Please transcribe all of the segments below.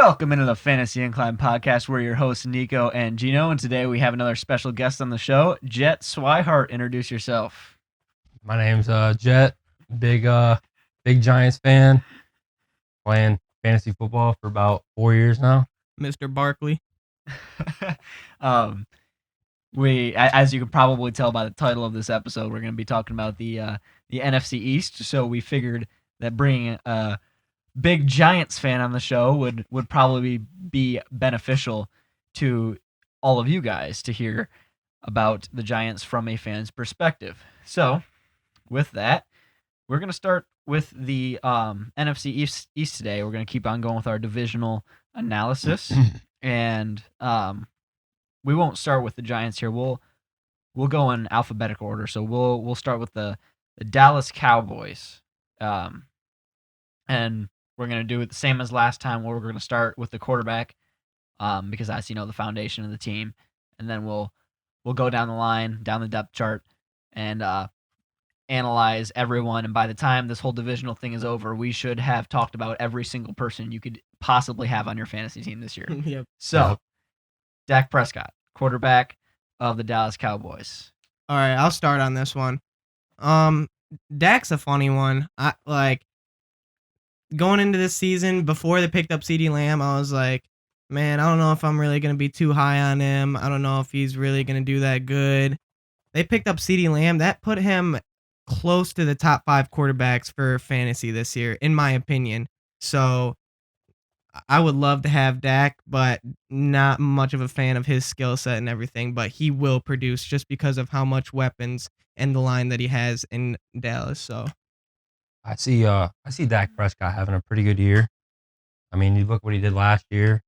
Welcome into the Fantasy Incline Podcast. We're your hosts, Neco and Gino, and today we have another special guest on the show, Jett Swihart. Introduce yourself. My name's Jett, big Giants fan, playing fantasy football for about 4 years now. Mr. Barkley. As you can probably tell by the title of this episode, we're going to be talking about the NFC East, so we figured that bringing a big Giants fan on the show would probably be beneficial to all of you guys to hear about the Giants from a fan's perspective. So, with that, we're going to start with the NFC East today. We're going to keep on going with our divisional analysis, and we won't start with the Giants here. We'll go in alphabetical order. So we'll start with the Dallas Cowboys, and we're going to do it the same as last time, where we're going to start with the quarterback, because that's, the foundation of the team. And then we'll go down the line, down the depth chart, and analyze everyone. And by the time this whole divisional thing is over, we should have talked about every single person you could possibly have on your fantasy team this year. Yep. So, Dak Prescott, quarterback of the Dallas Cowboys. All right, I'll start on this one. Dak's a funny one. Going into this season, before they picked up CeeDee Lamb, I was like, man, I don't know if I'm really going to be too high on him. I don't know if he's really going to do that good. They picked up CeeDee Lamb. That put him close to the top 5 quarterbacks for fantasy this year, in my opinion. So I would love to have Dak, but not much of a fan of his skill set and everything. But he will produce just because of how much weapons and the line that he has in Dallas. So I see Dak Prescott having a pretty good year. I mean, you look what he did last year.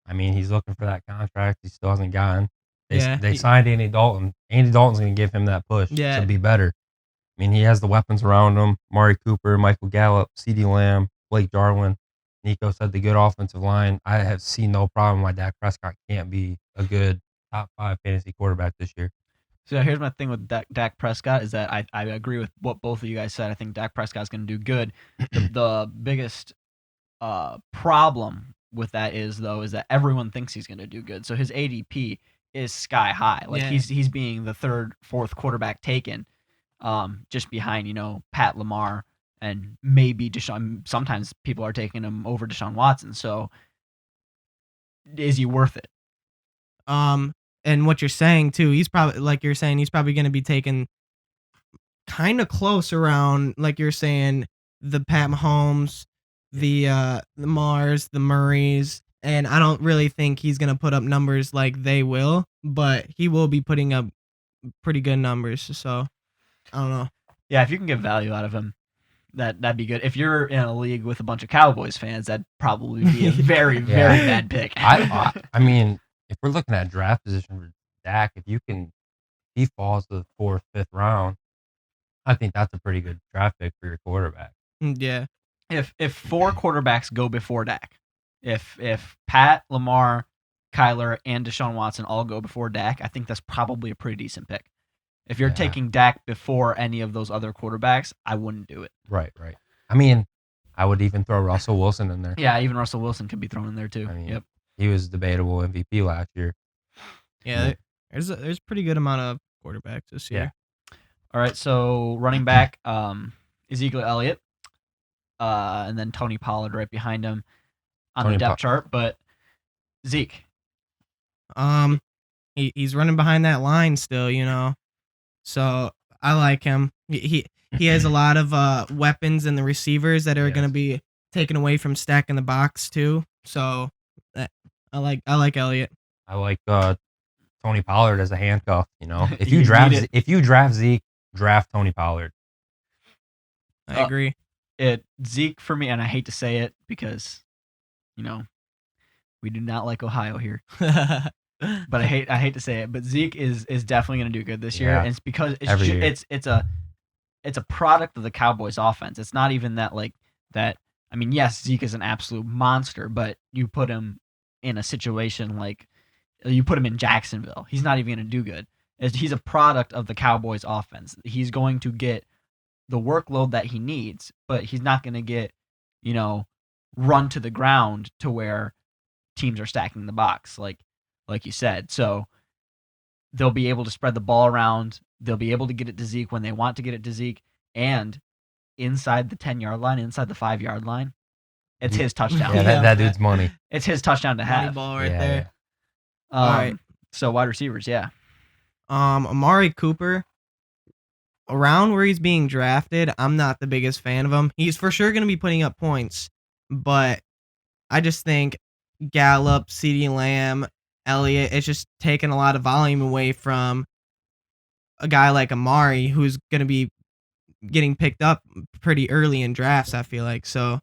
I mean, he's looking for that contract he still hasn't gotten. They signed Andy Dalton. Andy Dalton's going to give him that push to be better. I mean, he has the weapons around him. Mari Cooper, Michael Gallup, CeeDee Lamb, Blake Jarwin. Nico said the good offensive line. I have seen no problem why Dak Prescott can't be a good top 5 fantasy quarterback this year. So here's my thing with Dak Prescott is that I agree with what both of you guys said. I think Dak Prescott's going to do good. The biggest problem with that is that everyone thinks he's going to do good. So his ADP is sky high. He's being the 3rd, 4th quarterback taken, just behind Pat Lamar and maybe Deshaun. Sometimes people are taking him over Deshaun Watson. So is he worth it? And what you're saying too, he's probably, like you're saying, he's probably going to be taken kind of close around, like you're saying, the Pat Mahomes, the Mars, the Murrays, and I don't really think he's going to put up numbers like they will, but he will be putting up pretty good numbers. So I don't know. Yeah, if you can get value out of him, that'd be good. If you're in a league with a bunch of Cowboys fans, that'd probably be a very, very bad pick. I mean, if we're looking at draft position for Dak, if he falls to the 4th, 5th round, I think that's a pretty good draft pick for your quarterback. Yeah. If 4 quarterbacks go before Dak, if Pat, Lamar, Kyler, and Deshaun Watson all go before Dak, I think that's probably a pretty decent pick. If you're taking Dak before any of those other quarterbacks, I wouldn't do it. Right. I mean, I would even throw Russell Wilson in there. Yeah, even Russell Wilson could be thrown in there too. I mean, yep. He was debatable MVP last year. Yeah, there's a pretty good amount of quarterbacks this year. Yeah. All right, so running back, Ezekiel Elliott, and then Tony Pollard right behind him on the depth chart. But Zeke, he's running behind that line still, So I like him. He has a lot of weapons and the receivers that are going to be taken away from stacking the box too. So I like Elliott. I like Tony Pollard as a handcuff. If you draft Zeke, draft Tony Pollard. I agree. Zeke for me, and I hate to say it because, we do not like Ohio here. But I hate to say it, but Zeke is definitely going to do good this year, and it's because it's a product of the Cowboys offense. It's not even that that. I mean, yes, Zeke is an absolute monster, but you put him in a situation like you put him in Jacksonville, he's not even going to do good. He's a product of the Cowboys offense. He's going to get the workload that he needs, but he's not going to get, run to the ground to where teams are stacking the box, like you said. So they'll be able to spread the ball around. They'll be able to get it to Zeke when they want to get it to Zeke, and inside the 10-yard line, inside the 5-yard line, it's his touchdown. Yeah, that dude's money. It's his touchdown to have. Money ball right there. All right. So wide receivers, yeah. Amari Cooper, around where he's being drafted, I'm not the biggest fan of him. He's for sure going to be putting up points, but I just think Gallup, CeeDee Lamb, Elliott, it's just taking a lot of volume away from a guy like Amari, who's going to be getting picked up pretty early in drafts, I feel like. So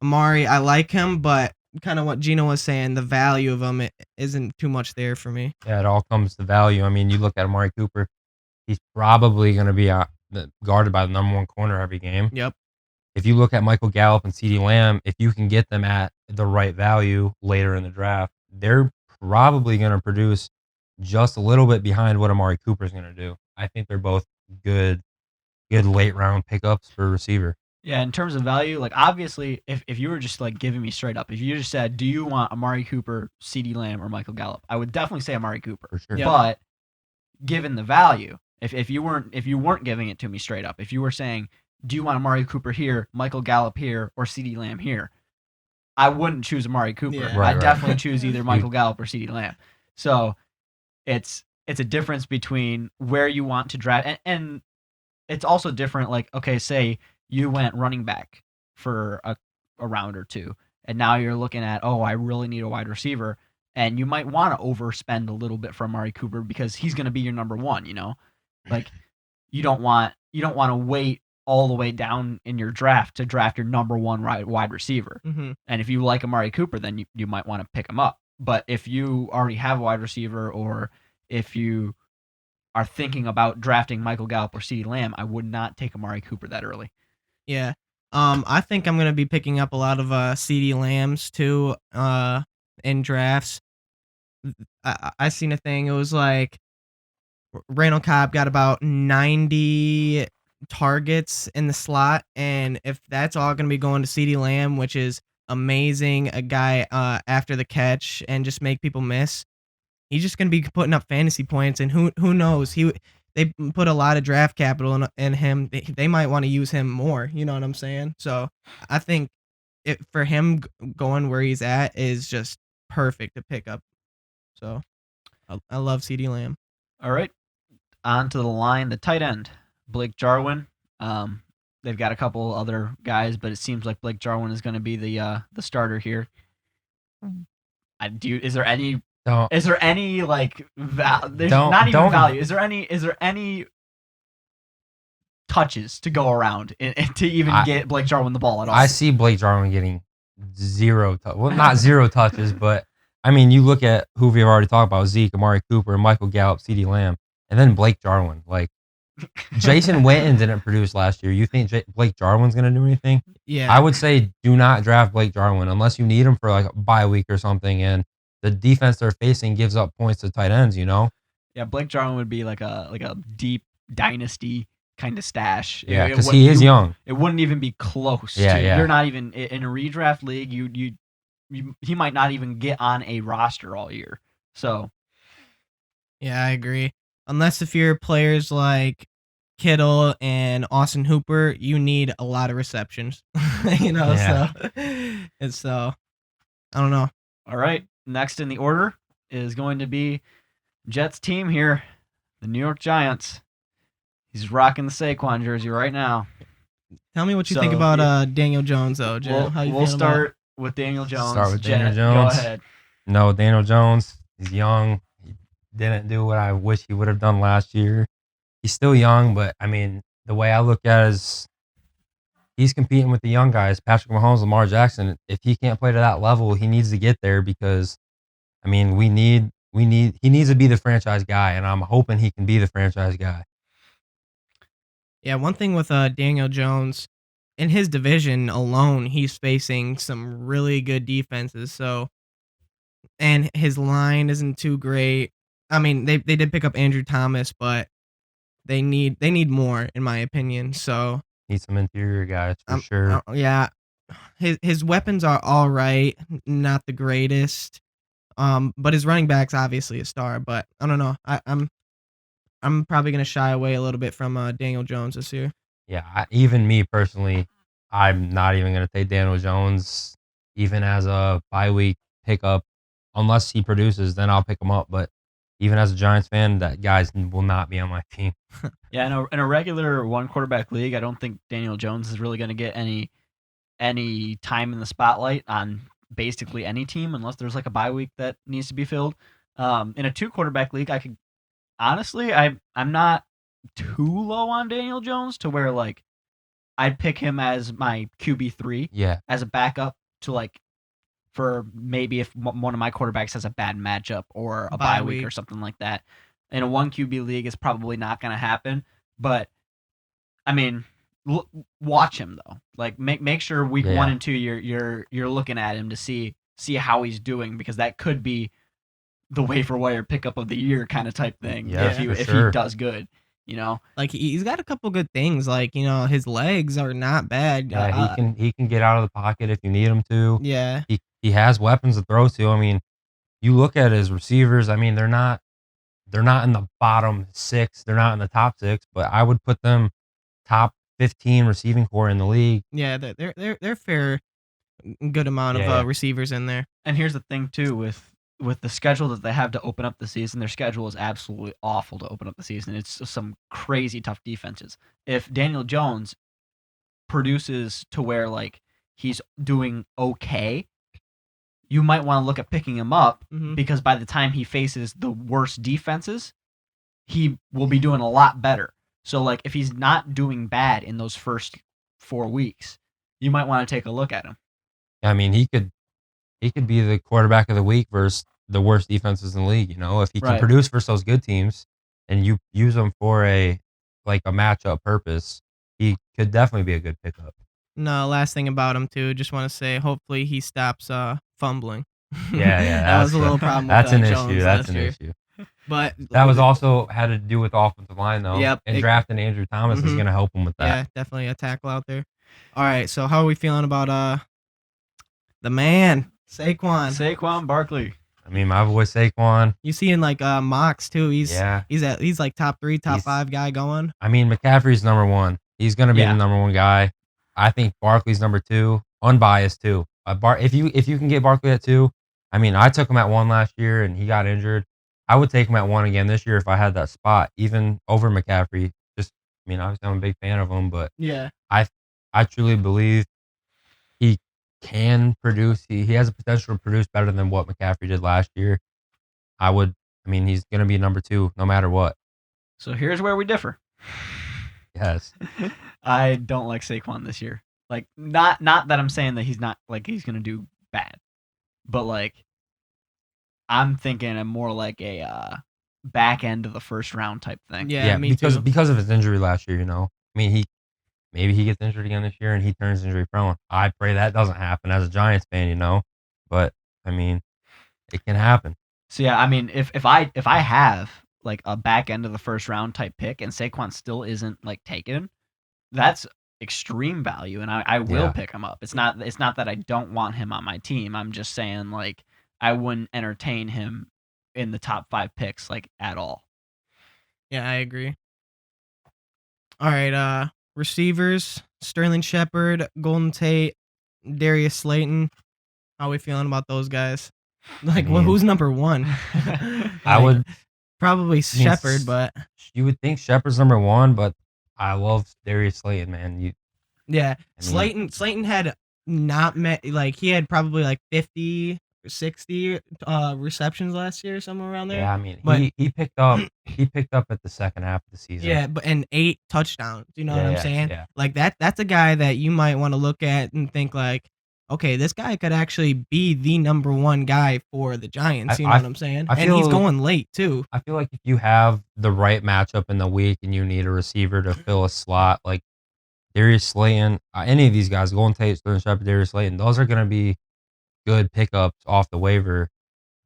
Amari, I like him, but kind of what Gino was saying, the value of him isn't too much there for me. Yeah, it all comes to value. I mean, you look at Amari Cooper, he's probably going to be guarded by the number one corner every game. Yep. If you look at Michael Gallup and CeeDee Lamb, if you can get them at the right value later in the draft, they're probably going to produce just a little bit behind what Amari Cooper is going to do. I think they're both good late round pickups for receiver. Yeah, in terms of value, like obviously, if you were just like giving me straight up, if you just said, do you want Amari Cooper, CeeDee Lamb, or Michael Gallup, I would definitely say Amari Cooper. For sure. Yep. But given the value, if you weren't giving it to me straight up, if you were saying, do you want Amari Cooper here, Michael Gallup here, or CeeDee Lamb here, I wouldn't choose Amari Cooper. Yeah. Right, I'd definitely choose either Michael Gallup or CeeDee Lamb. So it's a difference between where you want to draft, and it's also different. Like, okay, say you went running back for a round or two, and now you're looking at, oh, I really need a wide receiver, and you might want to overspend a little bit for Amari Cooper because he's going to be your number one. You know, like you don't want to wait all the way down in your draft to draft your number one wide receiver. Mm-hmm. And if you like Amari Cooper, then you might want to pick him up. But if you already have a wide receiver, or if you are thinking about drafting Michael Gallup or CeeDee Lamb, I would not take Amari Cooper that early. Yeah. I think I'm going to be picking up a lot of CeeDee Lambs too in drafts. I seen a thing. It was like Randall Cobb got about 90 targets in the slot, and if that's all going to be going to CeeDee Lamb, which is amazing, a guy after the catch and just make people miss, he's just going to be putting up fantasy points, and who knows, they put a lot of draft capital in him. They might want to use him more, you know what I'm saying? So I think for him going where he's at is just perfect to pick up. So I love CeeDee Lamb. All right, on to the line, the tight end, Blake Jarwin. They've got a couple other guys, but it seems like Blake Jarwin is going to be the starter here. Is there any like there's not even value? Is there any touches to go around to even get Blake Jarwin the ball at all? I see Blake Jarwin getting not zero touches, but I mean, you look at who we've already talked about: Zeke, Amari Cooper, Michael Gallup, CeeDee Lamb, and then Blake Jarwin. Like, Jason Witten didn't produce last year. You think Blake Jarwin's going to do anything? Yeah. I would say do not draft Blake Jarwin unless you need him for like a bye week or something, and the defense they're facing gives up points to tight ends, you know? Yeah, Blake Jarwin would be like a deep dynasty kind of stash. Yeah, because he is young. It wouldn't even be close. Yeah. You're not even in a redraft league. He might not even get on a roster all year. So, yeah, I agree. Unless if you're players like Kittle and Austin Hooper, you need a lot of receptions. You know, so I don't know. All right, next in the order is going to be Jett's team here, the New York Giants. He's rocking the Saquon jersey right now. Tell me what you think about Daniel Jones, though, Jett. We'll start with Daniel Jones. Daniel Jones. Go ahead. No, Daniel Jones. He's young. He didn't do what I wish he would have done last year. He's still young, but I mean, the way I look at it is he's competing with the young guys, Patrick Mahomes, Lamar Jackson. If he can't play to that level, he needs to get there because, I mean, he needs to be the franchise guy, and I'm hoping he can be the franchise guy. Yeah, one thing with Daniel Jones, in his division alone, he's facing some really good defenses. So, and his line isn't too great. I mean, they did pick up Andrew Thomas, but they need more, in my opinion. So need some interior guys for sure. Yeah, his weapons are all right, not the greatest. But his running back's obviously a star. But I don't know. I'm probably gonna shy away a little bit from Daniel Jones this year. Yeah, even me personally, I'm not even gonna take Daniel Jones even as a bye week pickup unless he produces. Then I'll pick him up. But even as a Giants fan, that guy will not be on my team. Yeah, in a regular one quarterback league, I don't think Daniel Jones is really going to get any time in the spotlight on basically any team unless there's like a bye week that needs to be filled. In a 2 quarterback league, I could honestly, I'm not too low on Daniel Jones to where like I'd pick him as my QB3 as a backup to like for maybe if one of my quarterbacks has a bad matchup or a bye week or something like that. In a 1 QB league, it's probably not going to happen. But I mean, watch him though. Like make sure week 1 and 2 you're looking at him to see how he's doing, because that could be the waiver wire pickup of the year kind of type thing. If he does good, you know, like he's got a couple good things. Like, you know, his legs are not bad. Yeah, he can get out of the pocket if you need him to. Yeah, he has weapons to throw to. I mean, you look at his receivers. I mean, they're not in the bottom 6. They're not in the top 6, but I would put them top 15 receiving core in the league. Yeah, they're fair, good amount of receivers in there. And here's the thing too, with the schedule that they have to open up the season, their schedule is absolutely awful to open up the season. It's some crazy tough defenses. If Daniel Jones produces to where like he's doing okay, you might want to look at picking him up, because by the time he faces the worst defenses, he will be doing a lot better. So like if he's not doing bad in those first 4 weeks, you might want to take a look at him. I mean, he could be the quarterback of the week versus the worst defenses in the league. You know, if he can produce versus those good teams and you use him for a matchup purpose, he could definitely be a good pickup. No, last thing about him too, just want to say, hopefully he stops fumbling. Yeah, that was a little problem. That's with an Jones issue. That's an issue. But that was also had to do with offensive line though. Yep. And drafting Andrew Thomas is going to help him with that. Yeah, definitely a tackle out there. All right, so how are we feeling about the man Saquon Barkley? I mean, my boy Saquon. You see in like mocks too. He's like top 3, top 5 guy going. I mean, McCaffrey's number 1. He's going to be the number 1 guy. I think Barkley's number 2, unbiased too. If you can get Barkley at 2, I mean, I took him at 1 last year and he got injured. I would take him at 1 again this year if I had that spot, even over McCaffrey. Just, I mean, obviously I'm a big fan of him, but I truly believe he can produce. He has a potential to produce better than what McCaffrey did last year. I mean, he's going to be number 2 no matter what. So here's where we differ. Yes. I don't like Saquon this year. Like, not that I'm saying that he's not, like, he's going to do bad. But, like, I'm thinking of more like a back end of the first round type thing. Yeah, me too. Because of his injury last year, you know. I mean, maybe he gets injured again this year and he turns injury prone. I pray that doesn't happen as a Giants fan, you know. But, I mean, it can happen. So, yeah, I mean, if I have, like, a back end of the first round type pick and Saquon still isn't, like, taken, that's extreme value, and I will pick him up. It's not that I don't want him on my team. I'm just saying, like, I wouldn't entertain him in the top 5 picks, like, at all. Yeah, I agree. All right, receivers: Sterling Shepard, Golden Tate, Darius Slayton. How are we feeling about those guys? Like, who's number 1? I would probably Shepard, but you would think Shepard's number 1, but I love Darius Slayton, man. Slayton had not met, like, he had probably like 50 or 60 receptions last year, somewhere around there. Yeah, I mean, but he picked up at the second half of the season. Yeah, and 8 touchdowns. You know what I'm saying? Yeah. Like that's a guy that you might want to look at and think like, okay, this guy could actually be the number 1 guy for the Giants. You know what I'm saying? And he's going late too. I feel like if you have the right matchup in the week and you need a receiver to fill a slot, like Darius Slayton, any of these guys, Golden Tate, Sterling Shepard, Darius Slayton, those are going to be good pickups off the waiver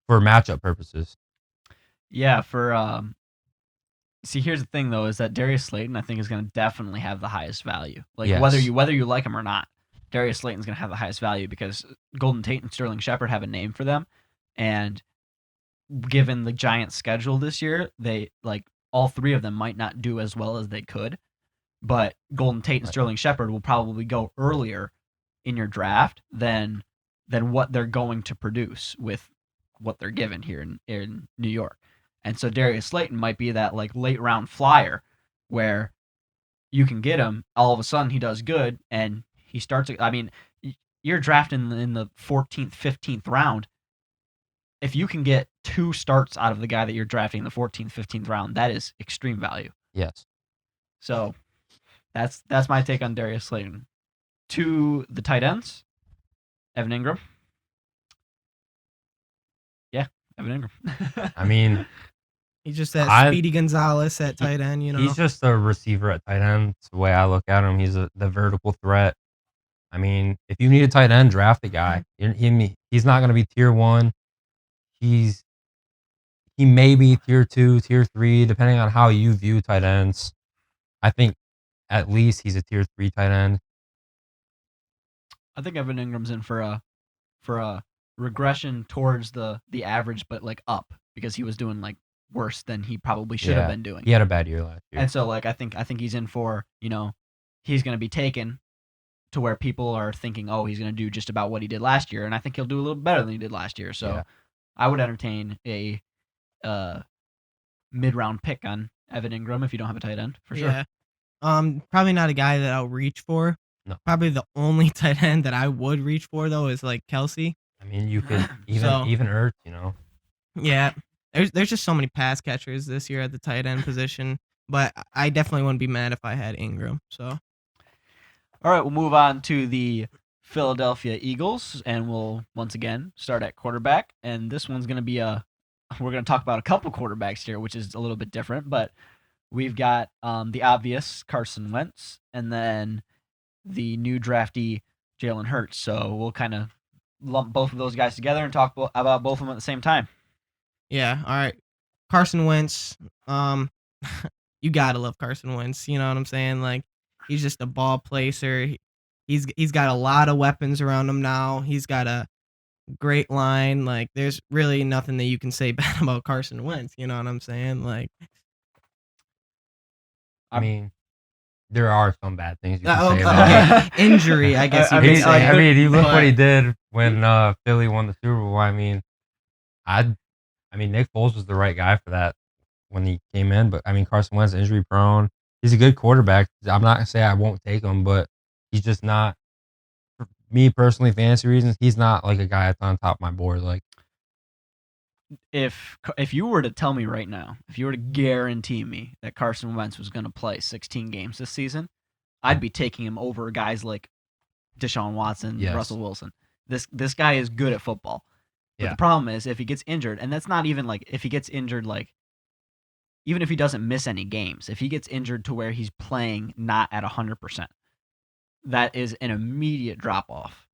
for matchup purposes. Yeah, see, here's the thing though, is that Darius Slayton I think is going to definitely have the highest value. Like whether you like him or not. Darius Slayton's going to have the highest value because Golden Tate and Sterling Shepard have a name for them. And given the Giants' schedule this year, they all three of them might not do as well as they could. But Golden Tate and Sterling Shepard will probably go earlier in your draft than what they're going to produce with what they're given here in New York. And so Darius Slayton might be that late round flyer where you can get him, all of a sudden he does good, and he starts. I mean, you're drafting in the 14th, 15th round. If you can get 2 starts out of the guy that you're drafting in the 14th, 15th round, that is extreme value. Yes. So that's my take on Darius Slayton. To the tight ends, Evan Ingram. Yeah, Evan Ingram. I mean, he's just that Speedy Gonzalez at tight end, He's just a receiver at tight end. It's the way I look at him. He's the vertical threat. I mean, if you need a tight end, draft the guy. He's not going to be tier 1. He may be tier 2, tier 3, depending on how you view tight ends. I think at least he's a tier 3 tight end. I think Evan Ingram's in for a regression towards the average, but up because he was doing worse than he probably should have been doing. He had a bad year last year, and so I think he's in for he's going to be taken to where people are thinking, oh, he's going to do just about what he did last year, and I think he'll do a little better than he did last year. So I would entertain a mid-round pick on Evan Ingram if you don't have a tight end for sure. Yeah. Probably not a guy that I'll reach for. No. Probably the only tight end that I would reach for though is Kelsey. I mean, you could even Ertz, Yeah. There's just so many pass catchers this year at the tight end position, but I definitely wouldn't be mad if I had Ingram. So, all right, we'll move on to the Philadelphia Eagles, and we'll once again start at quarterback. And this one's going to be we're going to talk about a couple quarterbacks here, which is a little bit different, but we've got the obvious Carson Wentz, and then the new draftee Jalen Hurts. So we'll kind of lump both of those guys together and talk about both of them at the same time. Yeah, all right. Carson Wentz, you gotta love Carson Wentz. You know what I'm saying? He's just a ball placer. He's got a lot of weapons around him now. He's got a great line. There's really nothing that you can say bad about Carson Wentz. You know what I'm saying? I mean, there are some bad things you can say about him. Injury, I guess. I mean, you look what he did when Philly won the Super Bowl. I mean, Nick Foles was the right guy for that when he came in, but I mean, Carson Wentz injury prone. He's a good quarterback. I'm not gonna say I won't take him, but he's just not. For me personally, fantasy reasons, he's not a guy that's on top of my board. If you were to tell me right now, if you were to guarantee me that Carson Wentz was going to play 16 games this season, I'd be taking him over guys like Deshaun Watson, Russell Wilson. This guy is good at football. But the problem is if he gets injured, and that's not even if he gets injured, even if he doesn't miss any games, if he gets injured to where he's playing not at 100%, that is an immediate drop off.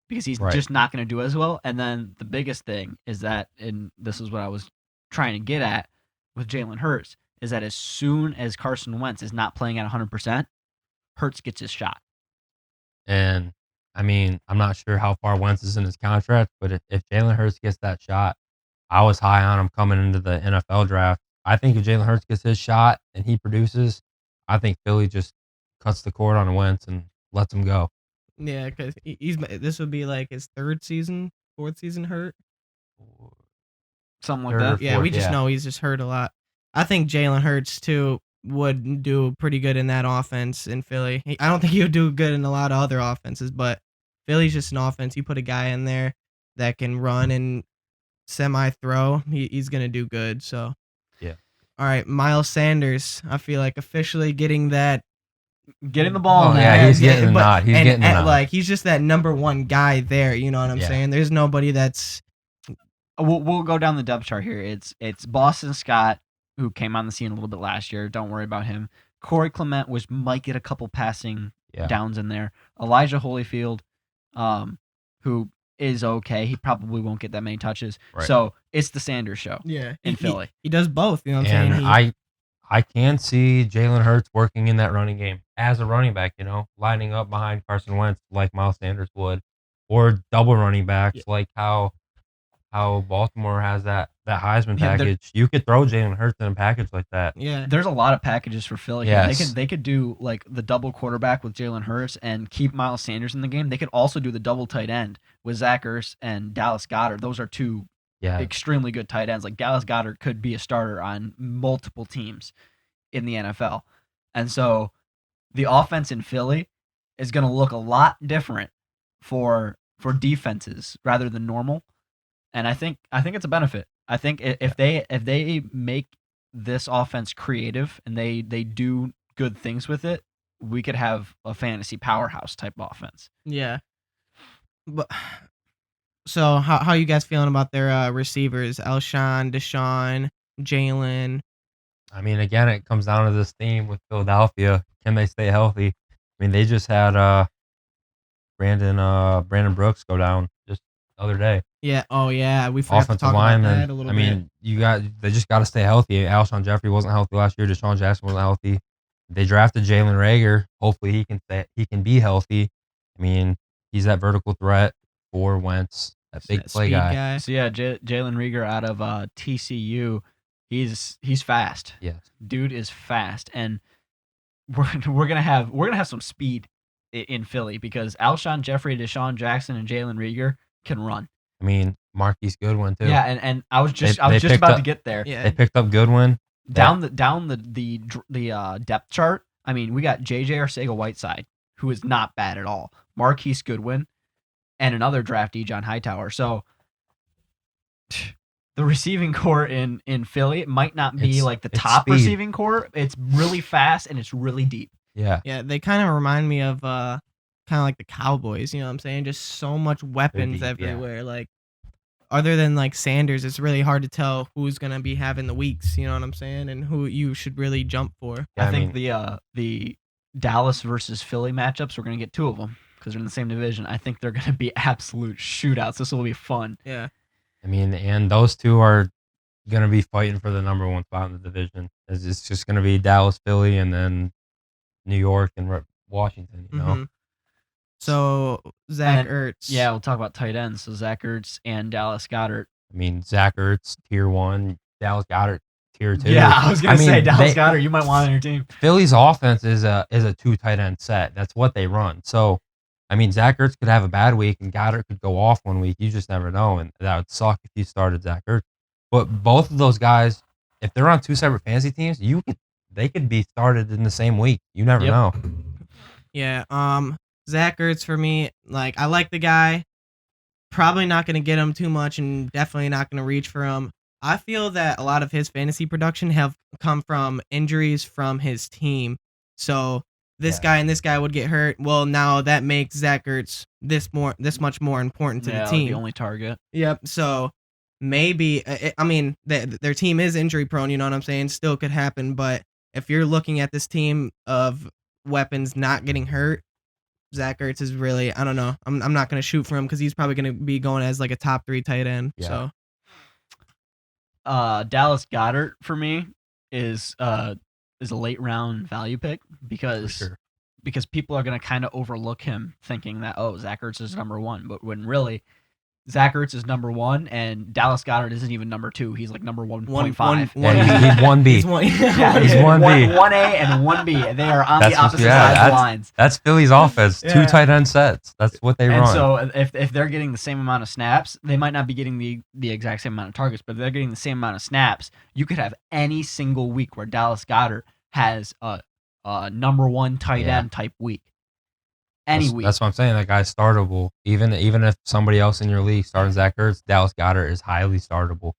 Because he's just not going to do as well. And then the biggest thing is that, and this is what I was trying to get at with Jalen Hurts, is that as soon as Carson Wentz is not playing at 100%, Hurts gets his shot. And, I mean, I'm not sure how far Wentz is in his contract, but if Jalen Hurts gets that shot, I was high on him coming into the NFL draft. I think if Jalen Hurts gets his shot and he produces, I think Philly just cuts the cord on Wentz and lets him go. Yeah, because this would be his 4th season hurt. Something like that. Yeah, we just know he's just hurt a lot. I think Jalen Hurts, too, would do pretty good in that offense in Philly. I don't think he would do good in a lot of other offenses, but Philly's just an offense. You put a guy in there that can run and semi-throw, he's going to do good. So, yeah. All right, Miles Sanders, I feel officially getting that. Getting the ball. Yeah, he's getting the nod. He's getting the nod. He's just that number one guy there. You know what I'm saying? There's nobody that's. We'll go down the depth chart here. It's Boston Scott, who came on the scene a little bit last year. Don't worry about him. Corey Clement might get a couple passing downs in there. Elijah Holyfield, who is okay. He probably won't get that many touches. Right. So it's the Sanders show. Yeah, in Philly. He does both. You know what I'm saying? I can see Jalen Hurts working in that running game as a running back, lining up behind Carson Wentz like Miles Sanders would, or double running backs like how Baltimore has that Heisman package. You could throw Jalen Hurts in a package like that. Yeah, there's a lot of packages for Philly. Yes. They could do like the double quarterback with Jalen Hurts and keep Miles Sanders in the game. They could also do the double tight end with Zach Ertz and Dallas Goedert. Those are two extremely good tight ends. Like Dallas Goedert could be a starter on multiple teams in the NFL. And so the offense in Philly is going to look a lot different for defenses rather than normal. And I think it's a benefit. I think if they make this offense creative and they do good things with it, we could have a fantasy powerhouse type offense. Yeah. But so how you guys feeling about their receivers? Alshon, Deshaun, Jalen. I mean, again, it comes down to this theme with Philadelphia. Can they stay healthy? I mean, they just had Brandon Brooks go down just the other day. Yeah. Oh yeah. We forgot to talk lineman. about that a little bit. I mean, they just got to stay healthy. Alshon Jeffrey wasn't healthy last year. Deshaun Jackson wasn't healthy. They drafted Jalen Reagor. Hopefully he can be healthy. I mean, he's that vertical threat for Wentz, that big play guy. So yeah, Jalen Reagor out of TCU, he's fast. Yes, dude is fast, and we're gonna have some speed in Philly because Alshon Jeffrey, Deshaun Jackson, and Jalen Reagor can run. I mean, Marquise Goodwin too. Yeah, and I was just about to get there. Yeah. They picked up Goodwin. Down the depth chart. I mean, we got JJ Arcega-Whiteside, who is not bad at all. Marquise Goodwin, and another draftee, John Hightower. So the receiving core in Philly might not be like the top speed. Receiving core. It's really fast and it's really deep. Yeah. Yeah, they kind of remind me of kind of like the Cowboys, you know what I'm saying? Just so much weapons everywhere. Yeah. Like, other than like Sanders, it's really hard to tell who's going to be having the weeks, you know what I'm saying? And who you should really jump for. Yeah, I think the Dallas versus Philly matchups, we're going to get two of them because they're in the same division. I think they're going to be absolute shootouts. This will be fun. Yeah. I mean, and those two are going to be fighting for the number one spot in the division. It's just going to be Dallas, Philly, and then New York and Washington, you know? Mm-hmm. So, Zach Ertz. Yeah, we'll talk about tight ends. So, Zach Ertz and Dallas Goedert. I mean, Zach Ertz, tier 1, Dallas Goedert, tier 2. Yeah, I was going to say, Dallas Goedert, you might want on your team. Philly's offense is a 2 tight end set. That's what they run. So, I mean, Zach Ertz could have a bad week and Goddard could go off one week. You just never know, and that would suck if you started Zach Ertz. But both of those guys, if they're on 2 separate fantasy teams, they could be started in the same week. You never know. Yeah, Zach Ertz for me, like, I like the guy. Probably not going to get him too much and definitely not going to reach for him. I feel that a lot of his fantasy production have come from injuries from his team. So this guy and this guy would get hurt. Well, now that makes Zach Ertz this much more important to the team. The only target. Yep. So maybe, I mean, their team is injury prone, you know what I'm saying? Still could happen. But if you're looking at this team of weapons not getting hurt, Zach Ertz is really, I don't know. I'm not going to shoot for him because he's probably going to be going as like a top 3 tight end. Yeah. So, Dallas Goedert for me is a late round value pick because people are going to kind of overlook him thinking that, Zach Ertz is number 1, but when really Zach Ertz is number 1 and Dallas Goedert isn't even number 2. He's like number 1.5. He's 1B. He's 1B. 1A and 1B. They are on the opposite sides of the lines. That's Philly's offense. 2 tight end sets. That's what they run. And so if they're getting the same amount of snaps, they might not be getting the exact same amount of targets, but if they're getting the same amount of snaps, you could have any single week where Dallas Goedert has a number 1 tight end type week. Week. That's what I'm saying. That guy's startable. Even if somebody else in your league starting Zach Ertz, Dallas Goedert is highly startable.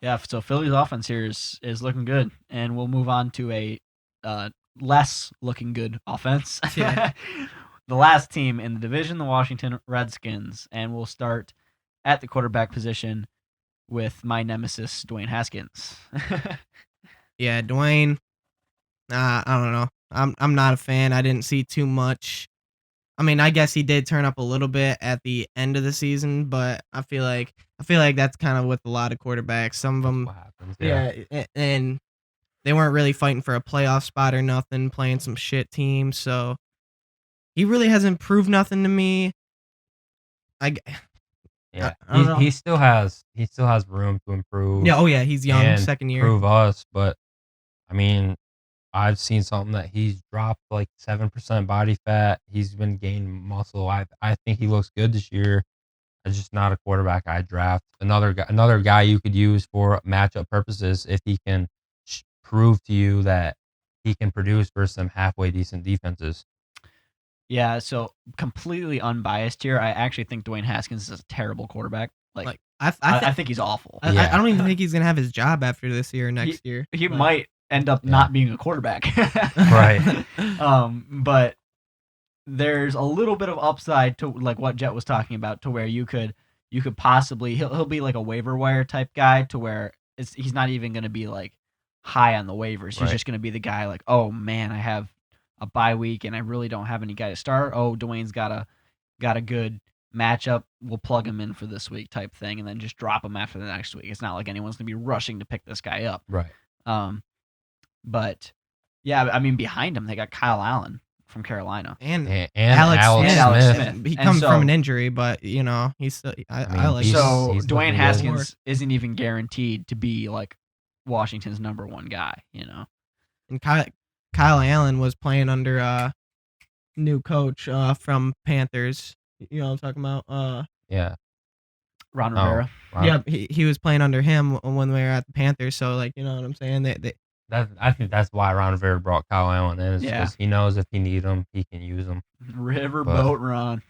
Yeah, so Philly's offense here is looking good, and we'll move on to a less looking good offense. Yeah. The last team in the division, the Washington Redskins, and we'll start at the quarterback position with my nemesis, Dwayne Haskins. Yeah, Dwayne. I don't know. I'm not a fan. I didn't see too much. I mean, I guess he did turn up a little bit at the end of the season, but I feel like that's kind of with a lot of quarterbacks. Some of them, what happens. Yeah. And they weren't really fighting for a playoff spot or nothing, playing some shit teams. So he really hasn't proved nothing to me. I don't know. He still has room to improve. Yeah, oh yeah, he's young, and second year. Prove us, but I mean, I've seen something that he's dropped like 7% body fat. He's been gaining muscle. I think he looks good this year. It's just not a quarterback I draft. Another guy you could use for matchup purposes if he can prove to you that he can produce versus some halfway decent defenses. Yeah, so completely unbiased here. I actually think Dwayne Haskins is a terrible quarterback. I think he's awful. I don't even think he's gonna have his job after this year or next year. He might end up not being a quarterback. Right. But there's a little bit of upside to like what Jett was talking about, to where you could possibly he'll be like a waiver wire type guy, to where he's not even going to be like high on the waivers. He's just going to be the guy like, oh man, I have a bye week and I really don't have any guy to start. Oh, Dwayne's got a good matchup. We'll plug him in for this week type thing, and then just drop him after the next week. It's not like anyone's going to be rushing to pick this guy up. Right. But yeah, I mean, behind him they got Kyle Allen from Carolina and Alex Smith. He comes from an injury, but you know he's still. I like. So Dwayne Haskins isn't even guaranteed to be like Washington's number one guy, you know. And Kyle Allen was playing under a new coach from Panthers. You know what I'm talking about? Yeah. Ron Rivera. Yeah, he was playing under him when we were at the Panthers. So like, you know what I'm saying? I think that's why Ron Rivera brought Kyle Allen in, because he knows if he needs him, he can use him. Riverboat Ron.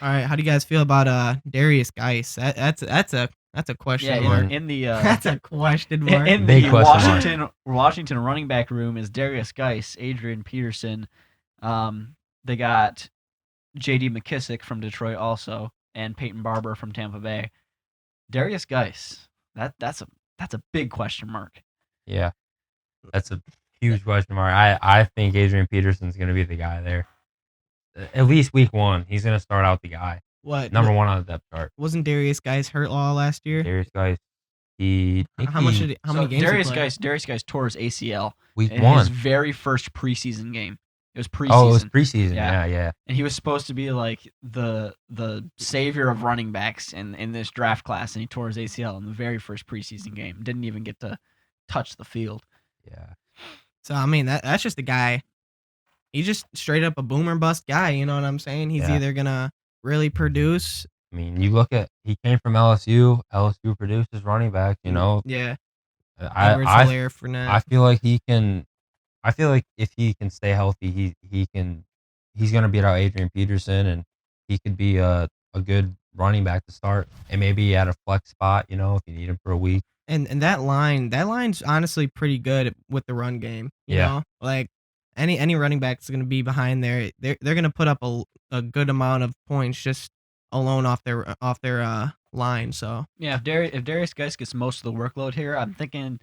All right, how do you guys feel about Darius Geis? That's a question mark. In the that's a question mark. In the Washington running back room is Darius Geis, Adrian Peterson. They got J.D. McKissick from Detroit also, and Peyton Barber from Tampa Bay. Darius Geis, that's a big question mark. Yeah, that's a huge question mark. I think Adrian Peterson's going to be the guy there. At least week one, he's going to start out the guy. Number one on the depth chart. Wasn't Darius Geis hurt all last year? Darius Geis, how many games? Darius Geis tore his ACL week in one. His very first preseason game. It was preseason. Oh, it was preseason. Yeah. And he was supposed to be like the savior of running backs in this draft class, and he tore his ACL in the very first preseason game. Didn't even get to touch the field. Yeah. So I mean that's just a guy. He's just straight up a boomer bust guy. You know what I'm saying? He's either gonna really produce. I mean, you look at he came from LSU. LSU produces running back. You know. Yeah. I feel like he can. I feel like if he can stay healthy, he's gonna beat out Adrian Peterson, and he could be a good running back to start, and maybe at a flex spot, you know, if you need him for a week. And that line's honestly pretty good with the run game. You know, like any running back is gonna be behind there. They're gonna put up a good amount of points just alone off their line. So yeah, if Darius Geis gets most of the workload here, I'm thinking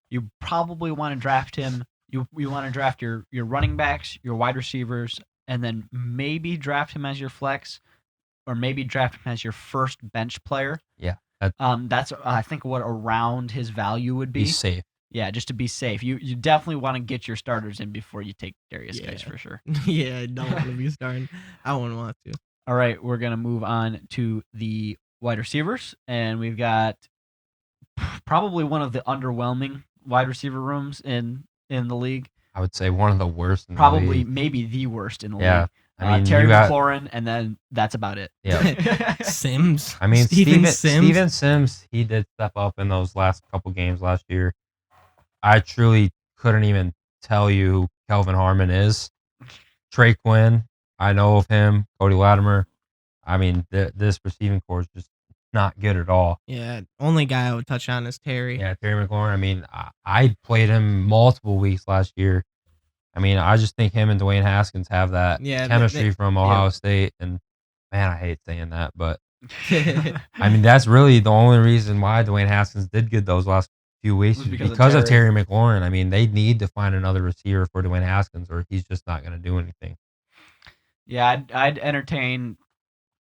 you probably want to draft him. You want to draft your running backs, your wide receivers, and then maybe draft him as your flex, or maybe draft him as your first bench player. Yeah. That's I think what around his value would be. Be safe. Yeah, just to be safe. You definitely want to get your starters in before you take Darius Geis for sure. Yeah, I don't want to be starting. I wouldn't want to. All right, we're gonna move on to the wide receivers, and we've got probably one of the underwhelming wide receiver rooms in the league. I would say one of the worst in the Probably league. Maybe the worst in the league. I mean, Terry McLaurin, and then that's about it. Yeah. Sims. I mean, Steven Sims, he did step up in those last couple games last year. I truly couldn't even tell you who Kelvin Harmon is. Trey Quinn, I know of him. Cody Latimer. I mean, this receiving core is just not good at all. Yeah, only guy I would touch on is Terry. Yeah, Terry McLaurin. I mean, I played him multiple weeks last year. I mean, I just think him and Dwayne Haskins have that chemistry from Ohio State. And, man, I hate saying that. But, I mean, that's really the only reason why Dwayne Haskins did good those last few weeks because of Terry McLaurin. I mean, they need to find another receiver for Dwayne Haskins, or he's just not going to do anything. Yeah, I'd entertain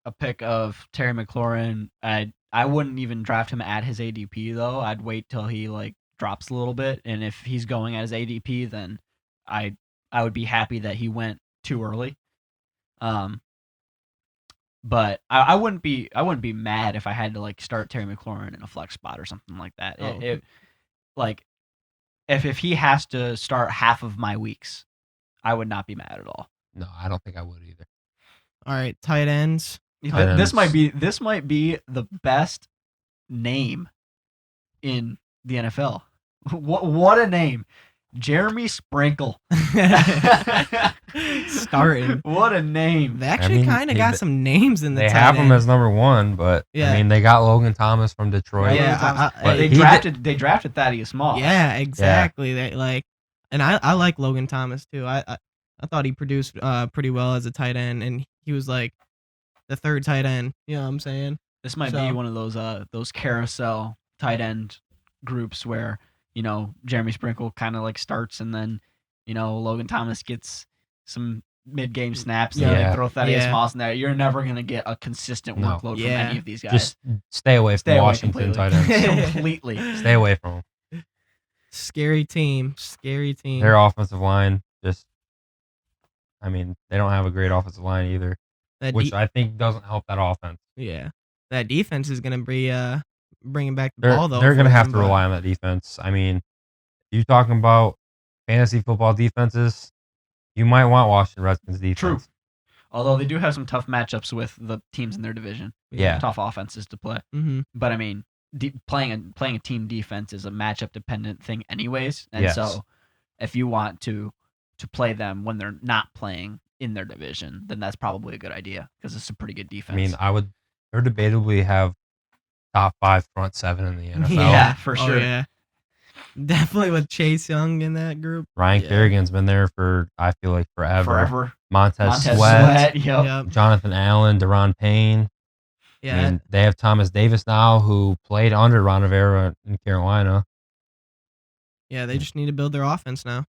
a pick of Terry McLaurin. I wouldn't even draft him at his ADP, though. I'd wait till he, like, drops a little bit, and if he's going as ADP, then I would be happy that he went too early. But I wouldn't be mad if I had to like start Terry McLaurin in a flex spot or something like that. Like if he has to start half of my weeks, I would not be mad at all. No, I don't think I would either. All right, tight ends. This might be the best name in the NFL. What a name. Jeremy Sprinkle. Starting. What a name. They actually kind of got some names in the tight end. They have him as number 1, but I mean, they got Logan Thomas from Detroit. Yeah, they drafted Thaddeus Moss. Yeah, exactly. Yeah. And I like Logan Thomas too. I thought he produced pretty well as a tight end, and he was like the third tight end. You know what I'm saying? This might be one of those carousel tight end groups where, you know, Jeremy Sprinkle kind of like starts, and then, you know, Logan Thomas gets some mid-game snaps, and they throw Thaddeus Moss in there. You're never going to get a consistent workload from any of these guys. Just stay away from Washington tight ends. Completely. Stay away from them. Scary team. Their offensive line I mean, they don't have a great offensive line either, which I think doesn't help that offense. Yeah. That defense is going to be bringing back the ball, though. They're going to have to rely on that defense. I mean, you talking about fantasy football defenses, you might want Washington Redskins defense. True. Although they do have some tough matchups with the teams in their division. Yeah. Tough offenses to play. Mm-hmm. But, I mean, playing a team defense is a matchup-dependent thing anyways. And so if you want to play them when they're not playing in their division, then that's probably a good idea because it's a pretty good defense. I mean, they're debatably have top 5 front 7 in the NFL. Yeah, for sure. Yeah. Definitely with Chase Young in that group. Ryan Kerrigan's been there for, I feel like, forever. Montez Sweat. Yep. Jonathan Allen, Deron Payne. Yeah. I mean, they have Thomas Davis now, who played under Ron Rivera in Carolina. Yeah, they just need to build their offense now.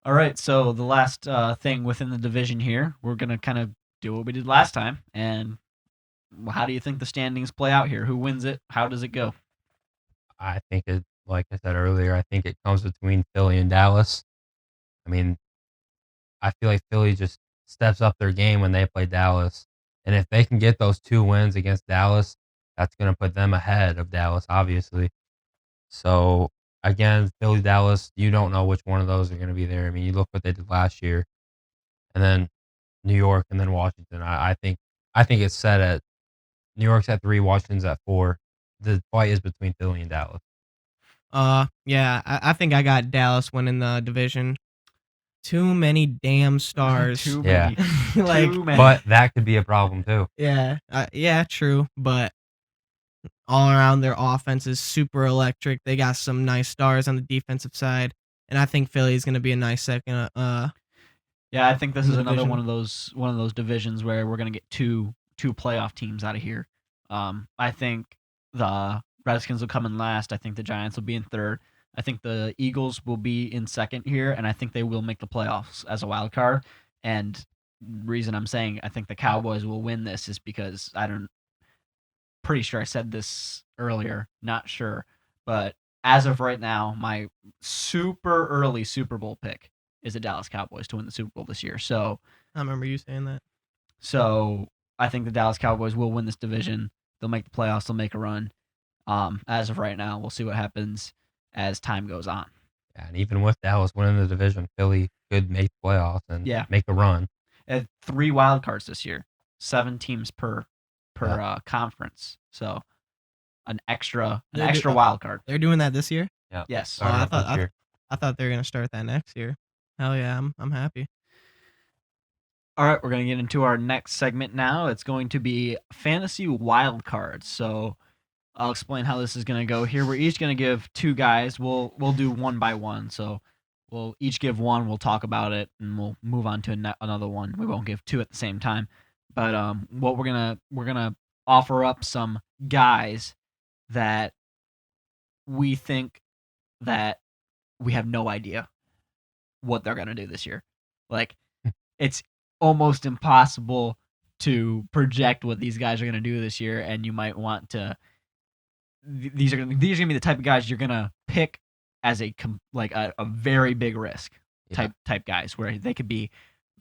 All right, so the last thing within the division here, we're going to kind of do what we did last time. And how do you think the standings play out here? Who wins it? How does it go? I think it, like I said earlier, I think it comes between Philly and Dallas. I mean, I feel like Philly just steps up their game when they play Dallas. And if they can get those 2 wins against Dallas, that's going to put them ahead of Dallas, obviously. So, again, Philly, Dallas, you don't know which one of those are going to be there. I mean, you look what they did last year. And then New York and then Washington. I think it's set at New York's at 3, Washington's at 4. The fight is between Philly and Dallas. Yeah, I think I got Dallas winning the division. Too many damn stars. Too many. Too many. But that could be a problem too. Yeah, true. But all around, their offense is super electric. They got some nice stars on the defensive side, and I think Philly's going to be a nice second. Yeah, I think this is another one of those divisions where we're going to get two playoff teams out of here. I think the Redskins will come in last. I think the Giants will be in third. I think the Eagles will be in second here, and I think they will make the playoffs as a wild card. And the reason I'm saying I think the Cowboys will win this is because pretty sure I said this earlier, not sure. But as of right now, my super early Super Bowl pick is the Dallas Cowboys to win the Super Bowl this year. So I remember you saying that. So I think the Dallas Cowboys will win this division. They'll make the playoffs. They'll make a run. As of right now, we'll see what happens as time goes on. Yeah, and even with Dallas winning the division, Philly could make the playoffs and make a run. 3 wild cards this year, 7 teams per conference. So an extra wild card. They're doing that this year? Yeah. Yes. I thought they were gonna start that next year. Hell yeah, I'm happy. All right, we're gonna get into our next segment now. It's going to be fantasy wildcards. So I'll explain how this is going to go here. We're each going to give 2 guys. We'll do one by one. So we'll each give one. We'll talk about it, and we'll move on to another one. We won't give 2 at the same time. But what we're gonna offer up some guys that we think that we have no idea what they're gonna do this year. Like, it's almost impossible to project what these guys are gonna do this year, and you might want to. These are gonna be the type of guys you're gonna pick pick as a very big risk type guys where they could be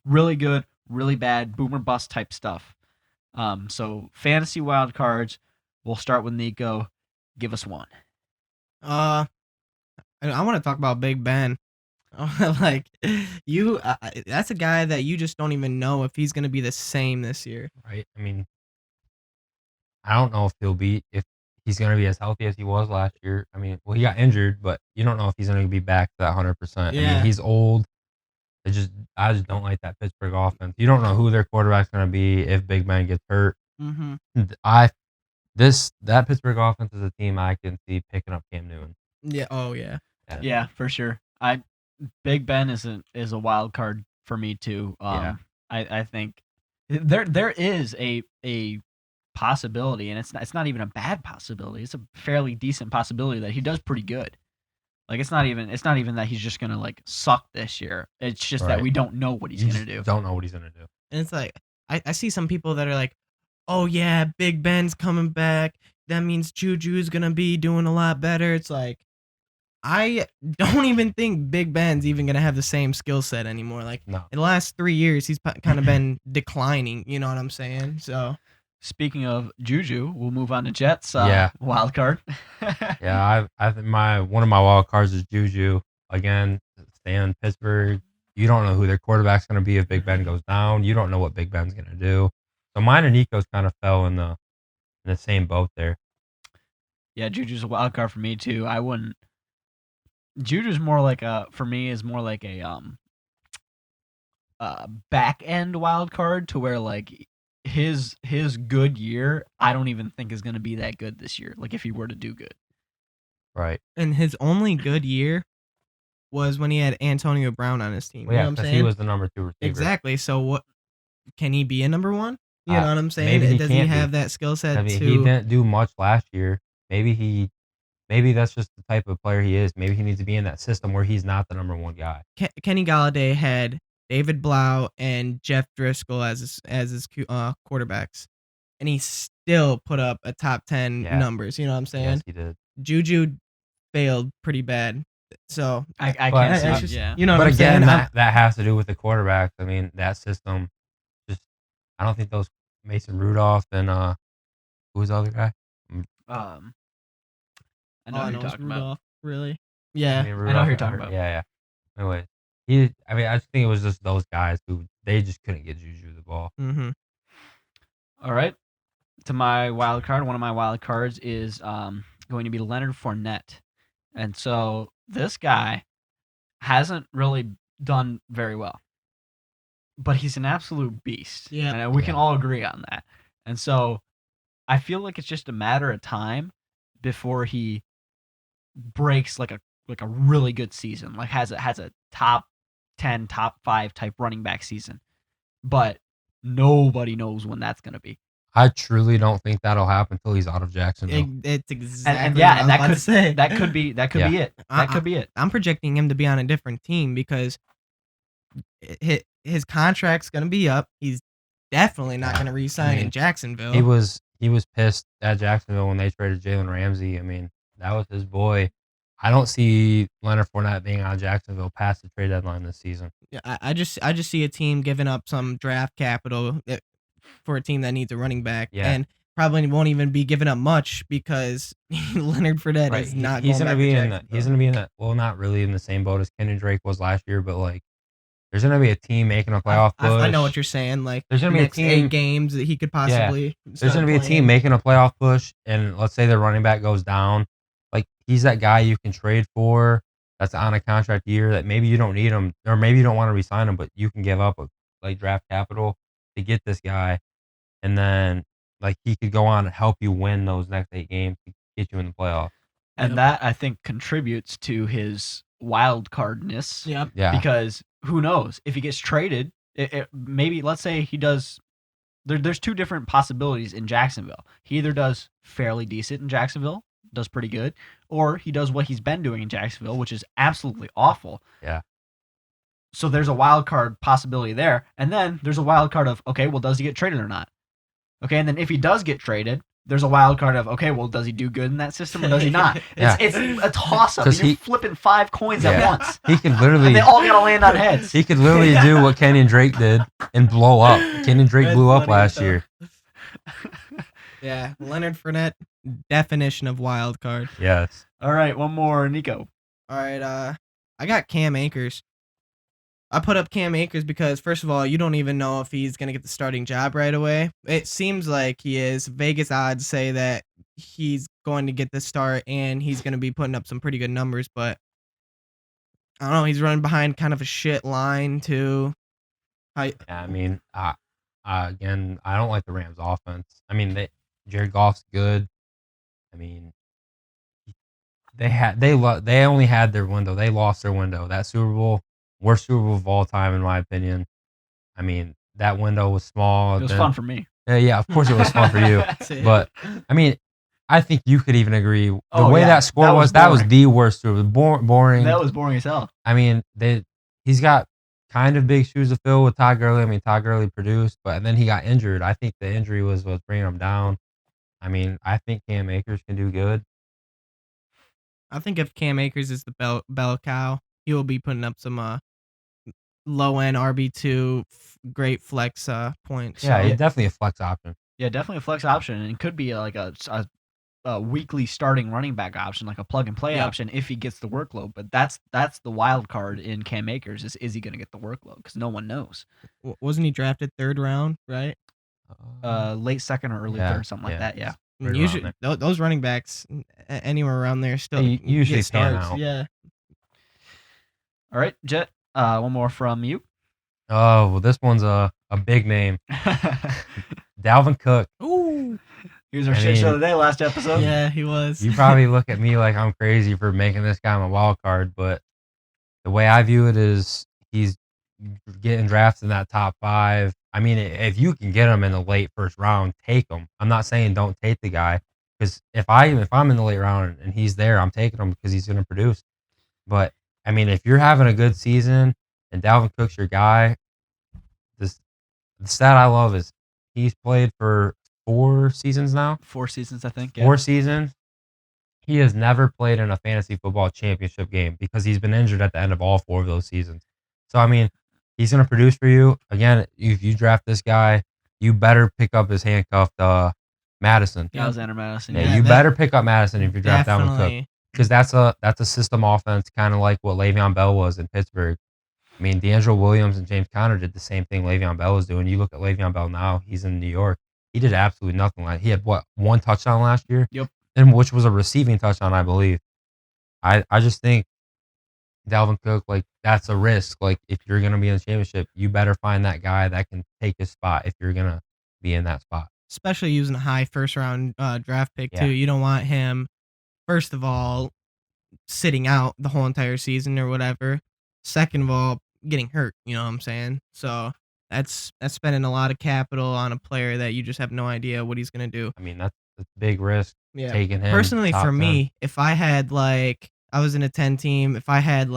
really good, really bad, boomer bust type stuff. So fantasy wild cards. We'll start with Neco. Give us one. I want to talk about Big Ben. Like that's a guy that you just don't even know if he's gonna be the same this year. Right. I mean, I don't know if he's gonna be as healthy as he was last year. I mean, well, he got injured, but you don't know if he's gonna be back to that 100%. Yeah. I mean, he's old. I just don't like that Pittsburgh offense. You don't know who their quarterback's gonna be if Big Ben gets hurt. Mm-hmm. That Pittsburgh offense is a team I can see picking up Cam Newton. Yeah. Oh yeah. Yeah, for sure. Big Ben is a wild card for me too. I think there is a possibility, and it's not even a bad possibility. It's a fairly decent possibility that he does pretty good. Like it's not even that he's just gonna like suck this year. It's just that we don't know what he's gonna do. Don't know what he's gonna do. And it's like I see some people that are like, oh yeah, Big Ben's coming back. That means Juju's gonna be doing a lot better. It's like I don't even think Big Ben's even gonna have the same skill set anymore. Like in the last 3 years, he's kind of been declining. You know what I'm saying? So. Speaking of Juju, we'll move on to Jett's wild card. Yeah, I think one of my wild cards is Juju. Again, staying in Pittsburgh. You don't know who their quarterback's going to be if Big Ben goes down. You don't know what Big Ben's going to do. So mine and Nico's kind of fell in the same boat there. Yeah, Juju's a wild card for me too. I wouldn't. Juju's more like a back end wild card to where like. His good year, I don't even think is going to be that good this year. Like if he were to do good, right? And his only good year was when he had Antonio Brown on his team. Well, you know what I'm saying? He was the number 2 receiver. Exactly. So what? Can he be a number 1? You know what I'm saying? Maybe Does he have that skill set? I mean, he didn't do much last year. Maybe that's just the type of player he is. Maybe he needs to be in that system where he's not the number 1 guy. Kenny Galladay had David Blau and Jeff Driscoll as his quarterbacks, and he still put up a top 10 numbers. You know what I'm saying? Yes, he did. Juju failed pretty bad, so I can't see. You know, but what again, I'm saying? that has to do with the quarterbacks. I mean, that system. Just, I don't think those Mason Rudolph and who was the other guy? I know who you're talking about. Really? Yeah, I know who you're talking about. Yeah. Anyway. I just think it was just those guys who they just couldn't get Juju the ball. Mm-hmm. All right, to my wild card. One of my wild cards is going to be Leonard Fournette, and so this guy hasn't really done very well, but he's an absolute beast. Yeah, and we can all agree on that. And so I feel like it's just a matter of time before he breaks like a really good season, like has a top 10, top 5 type running back season, but nobody knows when that's going to be. I truly don't think that'll happen until he's out of Jacksonville. It's exactly and what I was about to say. That could be it. That could be it. I'm projecting him to be on a different team because his contract's going to be up. He's definitely not going to re-sign in Jacksonville. He was pissed at Jacksonville when they traded Jalen Ramsey. I mean, that was his boy. I don't see Leonard Fournette being on Jacksonville past the trade deadline this season. Yeah, I just see a team giving up some draft capital for a team that needs a running back, and probably won't even be giving up much because Leonard Fournette is not. He's going gonna back be to in that. He's gonna be in that. Well, not really in the same boat as Kenyon Drake was last year, but like, there's gonna be a team making a playoff push. I know what you're saying. Like, there's gonna be a team 8 games that he could possibly. There's gonna be a team making a playoff push, and let's say their running back goes down. Like, he's that guy you can trade for that's on a contract year that maybe you don't need him or maybe you don't want to re-sign him, but you can give up like draft capital to get this guy. And then like he could go on and help you win those next 8 games to get you in the playoffs. And that I think contributes to his wild cardness. Yep. Yeah. Because who knows if he gets traded, maybe let's say he does. There's 2 different possibilities in Jacksonville. He either does fairly decent in Jacksonville, does pretty good, or he does what he's been doing in Jacksonville, which is absolutely awful. Yeah. So there's a wild card possibility there, and then there's a wild card of, okay, well, does he get traded or not? Okay, and then if he does get traded, there's a wild card of, okay, well, does he do good in that system or does he not? It's a toss-up. You're flipping 5 coins at once. He could literally... And they all got to land on heads. He could literally do what Kenyon Drake did and blow up. Kenyon Drake blew up last year. Yeah, Leonard Fournette, definition of wild card. Yes. All right, one more, Nico. All right, I got Cam Akers. I put up Cam Akers because, first of all, you don't even know if he's going to get the starting job right away. It seems like he is. Vegas odds say that he's going to get the start and he's going to be putting up some pretty good numbers, but I don't know. He's running behind kind of a shit line, too. Again, I don't like the Rams' offense. I mean, Jared Goff's good. I mean, they only had their window. They lost their window. That Super Bowl, worst Super Bowl of all time, in my opinion. I mean, that window was small. It was fun for me. Yeah, of course it was fun for you. But, I mean, I think you could even agree. The way that score was the worst Super Bowl. Boring. That was boring as hell. I mean, he's got kind of big shoes to fill with Todd Gurley. I mean, Todd Gurley produced, and then he got injured. I think the injury was bringing him down. I mean, I think Cam Akers can do good. I think if Cam Akers is the bell cow, he will be putting up some low-end RB2 great flex points. Yeah, he's definitely a flex option. Yeah, definitely a flex option, and it could be like a weekly starting running back option, like a plug-and-play option if he gets the workload. But that's the wild card in Cam Akers is he going to get the workload? Because no one knows. Wasn't he drafted 3rd round, right? Late 2nd or early 3rd, something like that, yeah. Usually, those running backs anywhere around there still usually get starts. out. Yeah. All right, Jett. One more from you. Oh, well, this one's a big name. Dalvin Cook. Ooh. He was our shit show today, last episode. Yeah, he was. You probably look at me like I'm crazy for making this guy my wild card, but the way I view it is he's getting drafted in that top 5. I mean, if you can get him in the late 1st round, take him. I'm not saying don't take the guy, because if I'm in the late round and he's there, I'm taking him because he's going to produce. But I mean, if you're having a good season and Dalvin Cook's your guy, the stat I love is he's played for 4 seasons now. 4 seasons, I think. Yeah. 4 seasons. He has never played in a fantasy football championship game because he's been injured at the end of all 4 of those seasons. So, I mean, he's going to produce for you. Again, if you draft this guy, you better pick up his handcuffed Madison. Alexander Madison. Yeah, you better pick up Madison if you draft Dalvin Cook. Because that's a system offense, kind of like what Le'Veon Bell was in Pittsburgh. I mean, D'Angelo Williams and James Conner did the same thing Le'Veon Bell was doing. You look at Le'Veon Bell now; he's in New York. He did absolutely nothing. He had 1 touchdown last year? Yep. And which was a receiving touchdown, I believe. I just think Dalvin Cook, that's a risk. If you're gonna be in the championship, you better find that guy that can take his spot if you're gonna be in that spot. Especially using a high 1st round draft pick too. You don't want him, first of all, sitting out the whole entire season or whatever. Second of all, getting hurt. You know what I'm saying? So that's spending a lot of capital on a player that you just have no idea what he's gonna do. I mean, that's a big risk taking him. Personally, for 10. me, if I had I was in a 10 team, if I had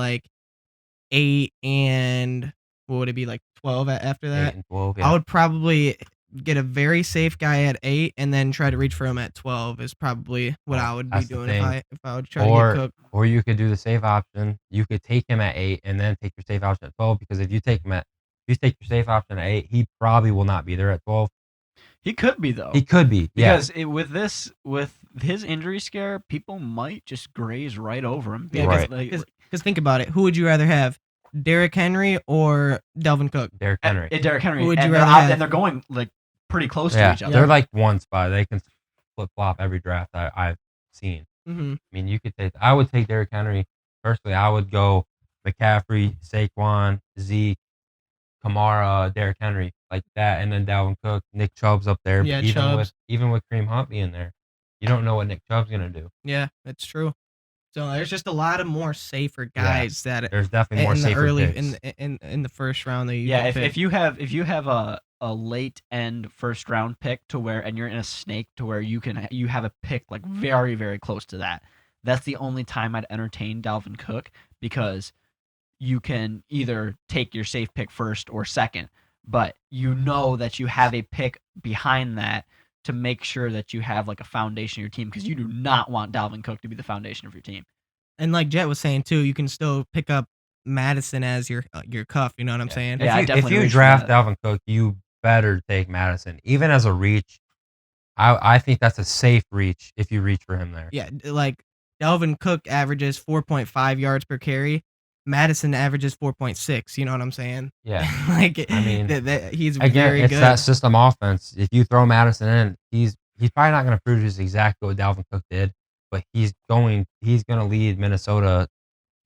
8 and what would it be 12 after that? 8 and 12, yeah. I would probably get a very safe guy at 8 and then try to reach for him at 12 is probably what I would be doing if I would try to get Cook. Or you could do the safe option. You could take him at 8 and then take your safe option at 12, because if you take your safe option at 8, he probably will not be there at 12. He could be, though. He could be, because with his injury scare, people might just graze right over him. Because think about it, who would you rather have, Derrick Henry or Dalvin Cook? Derrick Henry. Derrick Henry. Who would you rather have? And they're going pretty close to each other. They're one spot. They can flip flop every draft I've seen. Mm-hmm. I mean, I would take Derrick Henry. Personally, I would go McCaffrey, Saquon, Zeke, Kamara, Derrick Henry, like that, and then Dalvin Cook. Nick Chubb's up there. Yeah, even with Kareem Hunt being there, you don't know what Nick Chubb's gonna do. Yeah, that's true. So there's just a lot of more safer guys that there's definitely more safer picks. in the 1st round that you if you have a late end 1st round pick and you're in a snake to where you have a pick very, very close to that. That's the only time I'd entertain Dalvin Cook, because you can either take your safe pick 1st or 2nd, but you know that you have a pick behind that to make sure that you have like a foundation of your team, because you do not want Dalvin Cook to be the foundation of your team. And like Jett was saying too, you can still pick up Madison as your cuff. You know what I'm saying? Yeah, if you draft Dalvin Cook, you better take Madison, even as a reach. I think that's a safe reach if you reach for him there. Yeah, like Dalvin Cook averages 4.5 yards per carry. Madison averages 4.6. You know what I'm saying? Yeah. Like, I mean, he's again, very it's good. that system offense. If you throw Madison in, he's probably not going to produce exactly what Dalvin Cook did, but he's going to lead Minnesota.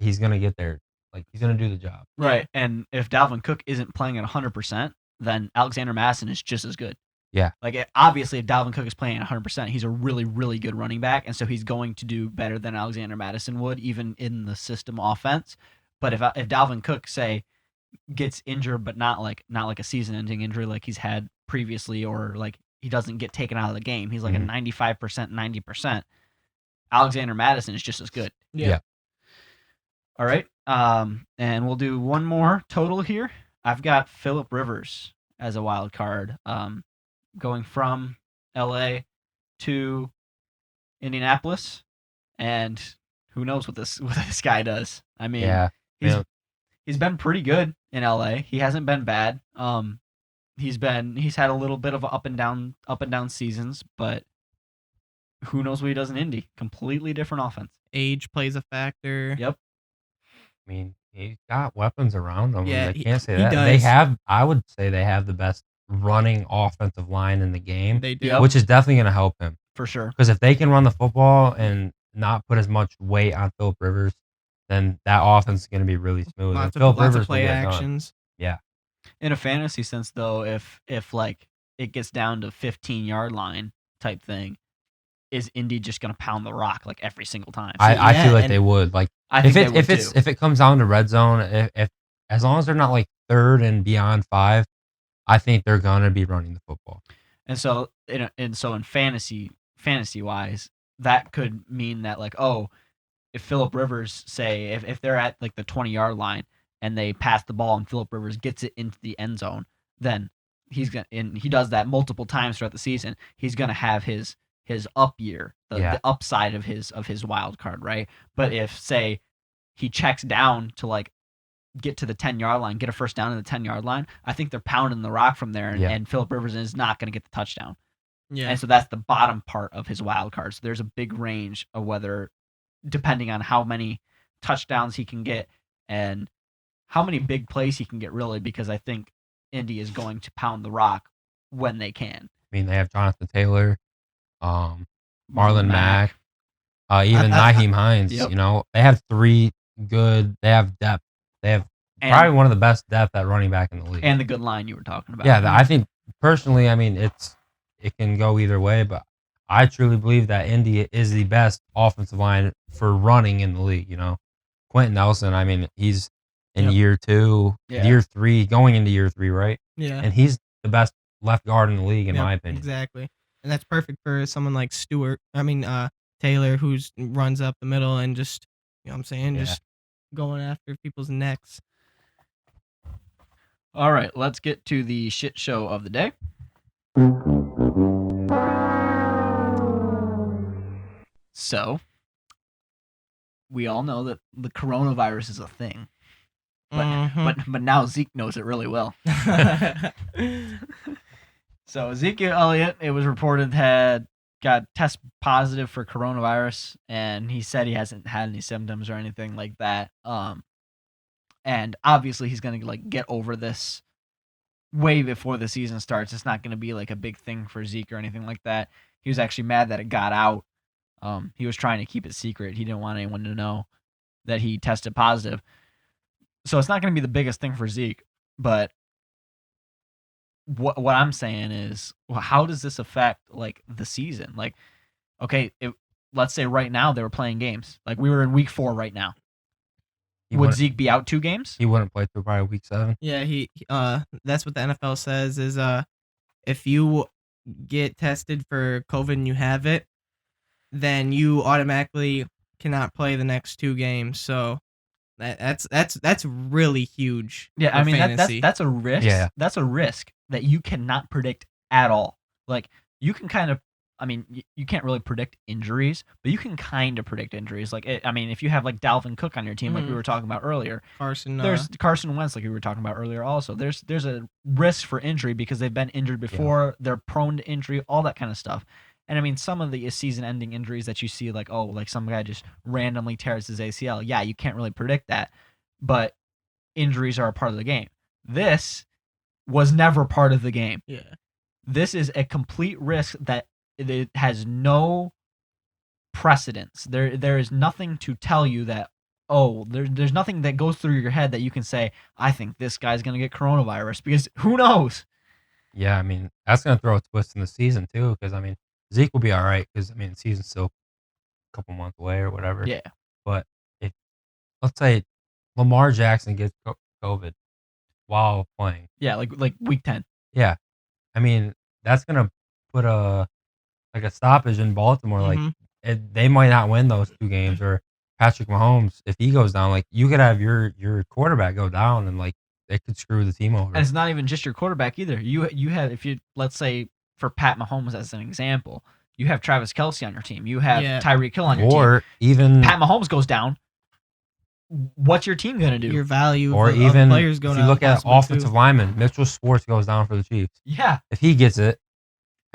He's going to get there. Like, he's going to do the job. Right. And if Dalvin Cook isn't playing at 100%, then Alexander Madison is just as good. Yeah. Like, obviously, if Dalvin Cook is playing at 100%, he's a really, really good running back, and so he's going to do better than Alexander Madison would, even in the system offense. But if Dalvin Cook, say, gets injured, but not like a season-ending injury like he's had previously, or like he doesn't get taken out of the game, he's like a 95%, 90%. Alexander Madison is just as good. Yeah. All right. And we'll do one more total here. I've got Phillip Rivers as a wild card, going from LA to Indianapolis, and who knows what this guy does. I mean, he's been pretty good in LA. He hasn't been bad. He's had a little bit of up and down seasons, but who knows what he does in Indy? Completely different offense. Age plays a factor. Yep. I mean, he's got weapons around him. Yeah, they can't say he that. does. They have. I would say they have the best running offensive line in the game. They do. Which is definitely going to help him. For sure. Because if they can run the football and not put as much weight on Phillip Rivers, then that offense is going to be really smooth. Lots Phillip of Rivers play actions. Yeah. In a fantasy sense, though, if like it gets down to 15-yard line type thing, is Indy just going to pound the rock like every single time? So, I feel like they would. Like if it comes down to red zone, if as long as they're not like third and beyond 5, I think they're going to be running the football. And so in fantasy wise, that could mean that like, oh, if Phillip Rivers, say, if they're at like the 20-yard line and they pass the ball and Phillip Rivers gets it into the end zone, then he does that multiple times throughout the season, he's gonna have his up year, the upside of his wild card, right? But if, say, he checks down to like get to the 10-yard line, get a first down in the 10-yard line, I think they're pounding the rock from there, and Phillip Rivers is not going to get the touchdown. Yeah. And so that's the bottom part of his wild card. So there's a big range of whether, depending on how many touchdowns he can get and how many big plays he can get, really, because I think Indy is going to pound the rock when they can. I mean, they have Jonathan Taylor, Marlon Mack, even Nyheim Hines. Yep. You know, they have 3 good. They have depth. They have probably one of the best depth at running back in the league. And the good line you were talking about. Yeah, I think personally, I mean, it can go either way, but I truly believe that Indy is the best offensive line for running in the league. You know, Quentin Nelson, I mean, he's in year 2, year 3, going into year 3, right? Yeah. And he's the best left guard in the league, in my opinion. Exactly. And that's perfect for someone like Taylor, who runs up the middle and just, you know what I'm saying, just going after people's necks. All right, let's get to the shit show of the day. So, we all know that the coronavirus is a thing, but now Zeke knows it really well. So Ezekiel Elliott, it was reported, had got test positive for coronavirus, and he said he hasn't had any symptoms or anything like that. And obviously he's gonna like get over this way before the season starts. It's not gonna be like a big thing for Zeke or anything like that. He was actually mad that it got out. He was trying to keep it secret. He didn't want anyone to know that he tested positive. So it's not gonna be the biggest thing for Zeke, but what I'm saying is, well, how does this affect like the season? Like, okay, let's say right now they were playing games. Like we were in week 4 right now. Would Zeke be out 2 games? He wouldn't play through probably week 7. Yeah, he that's what the NFL says is if you get tested for COVID and you have it, then you automatically cannot play the next 2 games. So that's really huge. Yeah, I mean fantasy. that's a risk. Yeah. That's a risk that you cannot predict at all. Like you can kind of, I mean, you can't really predict injuries, but you can kind of predict injuries. Like, I mean, if you have like Dalvin Cook on your team, like we were talking about earlier, there's Carson Wentz, like we were talking about earlier. Also, there's a risk for injury because they've been injured before. Yeah. They're prone to injury, all that kind of stuff. And I mean, some of the season-ending injuries that you see, like like some guy just randomly tears his ACL. Yeah, you can't really predict that, but injuries are a part of the game. This was never part of the game. Yeah, this is a complete risk that it has no precedence. There is nothing to tell you that, there's nothing that goes through your head that you can say, I think this guy's going to get coronavirus, because who knows? Yeah, I mean, that's going to throw a twist in the season, too, because, I mean, Zeke will be all right because, I mean, the season's still a couple months away or whatever. Yeah. But if, let's say, Lamar Jackson gets COVID while playing. Yeah, like week 10. Yeah. I mean, that's going to put a stoppage in Baltimore. Mm-hmm. Like, they might not win those 2 games. Or Patrick Mahomes, if he goes down, like, you could have your quarterback go down and, like, it could screw the team over. And it's not even just your quarterback either. You have, if you, let's say, for Pat Mahomes as an example, you have Travis Kelce on your team. You have Tyreek Hill on your team. Or even Pat Mahomes goes down. What's your team going to do? Your value or of even players going if you look at offensive lineman, Mitchell Schwartz goes down for the Chiefs. Yeah. If he gets it,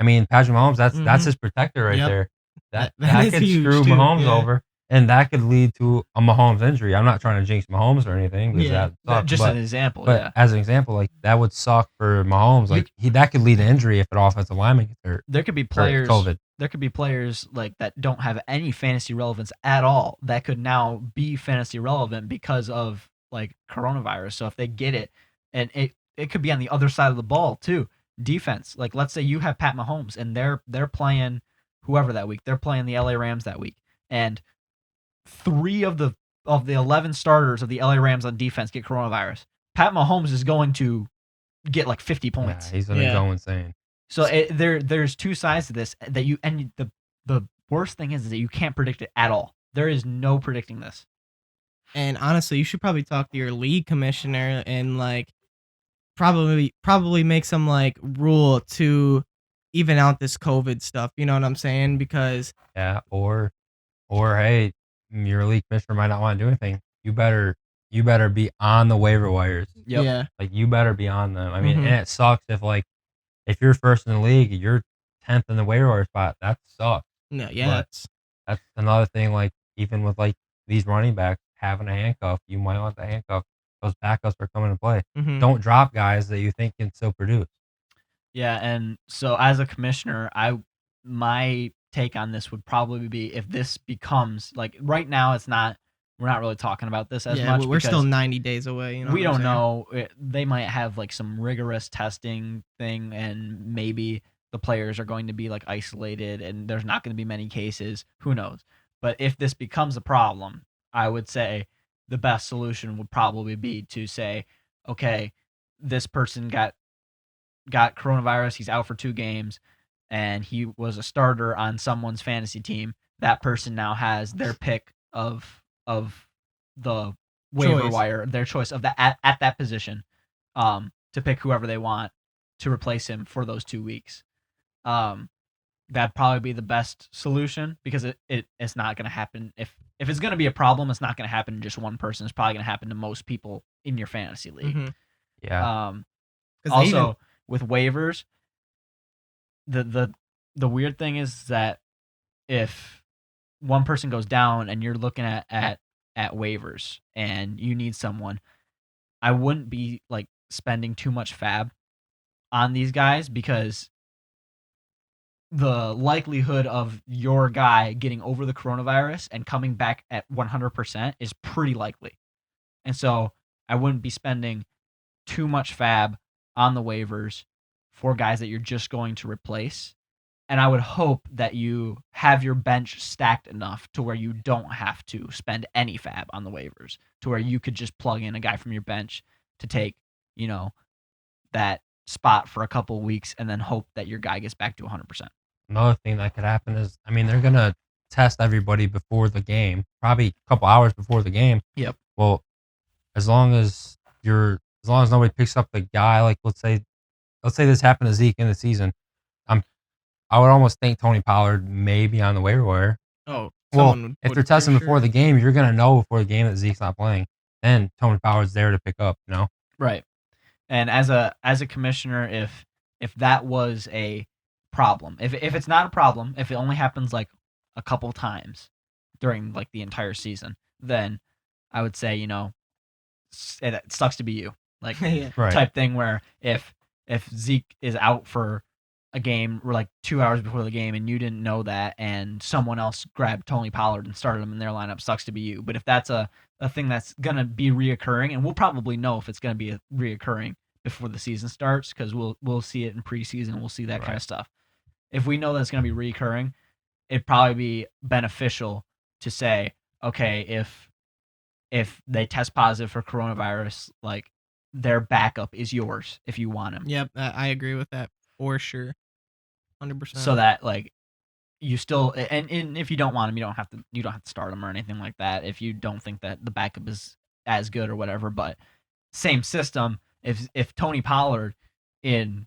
I mean, Patrick Mahomes, that's his protector right there. That could screw Mahomes over, and that could lead to a Mahomes injury. I'm not trying to jinx Mahomes or anything. Yeah, just an example. But as an example, like, that would suck for Mahomes. Like, that could lead to injury if an offensive lineman gets hurt. There could be players. COVID. There could be players like that don't have any fantasy relevance at all that could now be fantasy relevant because of like coronavirus. So if they get it, and it could be on the other side of the ball too. Defense, like let's say you have Pat Mahomes and they're playing whoever that week. They're playing the LA Rams that week, and 3 of the 11 starters of the LA Rams on defense get coronavirus. Pat Mahomes is going to get like 50 points. Yeah, he's going to go insane. So there's 2 sides to this that the worst thing is that you can't predict it at all. There is no predicting this. And honestly, you should probably talk to your league commissioner and like probably make some like rule to even out this COVID stuff. You know what I'm saying? Because or hey, your league commissioner might not want to do anything. You better be on the waiver wires. Yep. Yeah. Like, you better be on them. I mean, and it sucks if you're first in the league, you're 10th in the waiver wire spot. That sucks. No, yeah. That's another thing. Like, even with like these running backs having a handcuff, you might want the handcuff. Those backups are coming to play. Mm-hmm. Don't drop guys that you think can still produce. Yeah, and so as a commissioner, my take on this would probably be, if this becomes like, right now we're not really talking about this as much. We're still 90 days away. You know, we don't know. They might have like some rigorous testing thing, and maybe the players are going to be like isolated and there's not going to be many cases. Who knows? But if this becomes a problem, I would say the best solution would probably be to say, okay, this person got coronavirus. He's out for 2 games, and he was a starter on someone's fantasy team. That person now has their pick of the waiver wire, their choice of that at that position, to pick whoever they want to replace him for those 2 weeks. That'd probably be the best solution, because it's not going to happen. If it's going to be a problem, it's not going to happen to just one person. It's probably going to happen to most people in your fantasy league. Mm-hmm. Yeah. Also, with waivers, the weird thing is that if one person goes down and you're looking at waivers and you need someone, I wouldn't be like spending too much fab on these guys, because the likelihood of your guy getting over the coronavirus and coming back at 100% is pretty likely. And so I wouldn't be spending too much fab on the waivers for guys that you're just going to replace. And I would hope that you have your bench stacked enough to where you don't have to spend any fab on the waivers, to where you could just plug in a guy from your bench to take, that spot for a couple weeks and then hope that your guy gets back to 100%. Another thing that could happen is, I mean, they're going to test everybody before the game, probably a couple hours before the game. Yep. Well, as long as nobody picks up the guy, like let's say this happened to Zeke in the season, I would almost think Tony Pollard may be on the waiver wire. Oh, well, if they're testing before the game, you're gonna know before the game that Zeke's not playing. Then Tony Pollard's there to pick up. Right. And as a commissioner, if that was a problem, if it's not a problem, if it only happens like a couple times during like the entire season, then I would say it sucks to be you, like Yeah. Right. type thing where if Zeke is out for a game or like 2 hours before the game and you didn't know that and someone else grabbed Tony Pollard and started him in their lineup, sucks to be you. But if that's a thing that's gonna be reoccurring, and we'll probably know if it's gonna be reoccurring before the season starts, because we'll see it in preseason, we'll see that kind of stuff. If we know that it's gonna be reoccurring, it'd probably be beneficial to say, okay, if they test positive for coronavirus, like their backup is yours if you want him. Yep, I agree with that for sure, 100%. So that like you still, and if you don't want him, you don't have to start him or anything like that. If you don't think that the backup is as good or whatever, but same system. If Tony Pollard in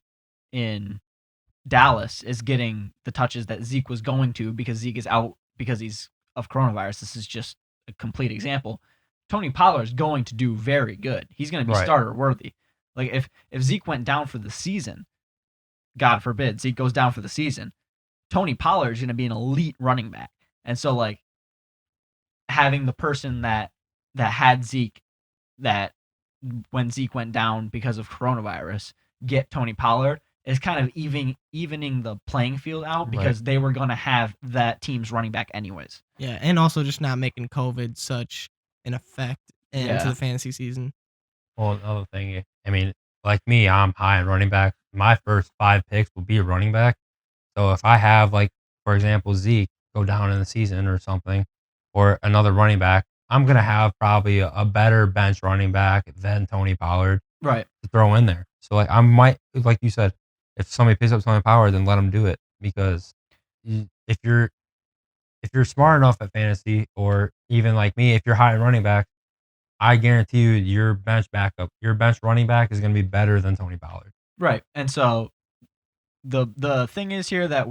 Dallas is getting the touches that Zeke was going to because Zeke is out because he's of coronavirus, this is just a complete example. Tony Pollard is going to do very good. He's going to be starter worthy. Like if Zeke went down for the season, God forbid Zeke goes down for the season, Tony Pollard is going to be an elite running back. And so like having the person that had Zeke, that when Zeke went down because of coronavirus, get Tony Pollard is kind of evening the playing field out, because they were going to have that team's running back anyways. Yeah, and also just not making COVID such an effect into the fantasy season. Well, another thing, I mean, like me, I'm high on running back. My first 5 picks will be a running back. So if I have, like, for example, Zeke go down in the season or something, or another running back, I'm going to have probably a better bench running back than Tony Pollard to throw in there. So, like, I might, like you said, if somebody picks up Tony Pollard, then let them do it. Because if you're smart enough at fantasy, or even like me, if you're high in running back, I guarantee you your bench running back is going to be better than Tony Pollard. Right. And so the thing is here that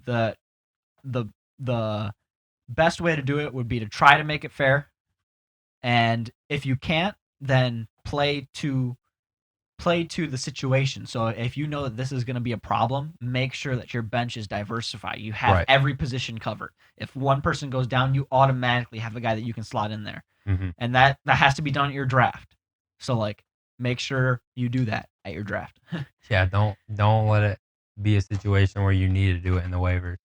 the best way to do it would be to try to make it fair. And if you can't, then play to the situation. So if you know that this is going to be a problem, make sure that your bench is diversified. You have every position covered. If one person goes down, you automatically have a guy that you can slot in there. Mm-hmm. And that has to be done at your draft. So like make sure you do that at your draft. Yeah, don't let it be a situation where you need to do it in the waivers.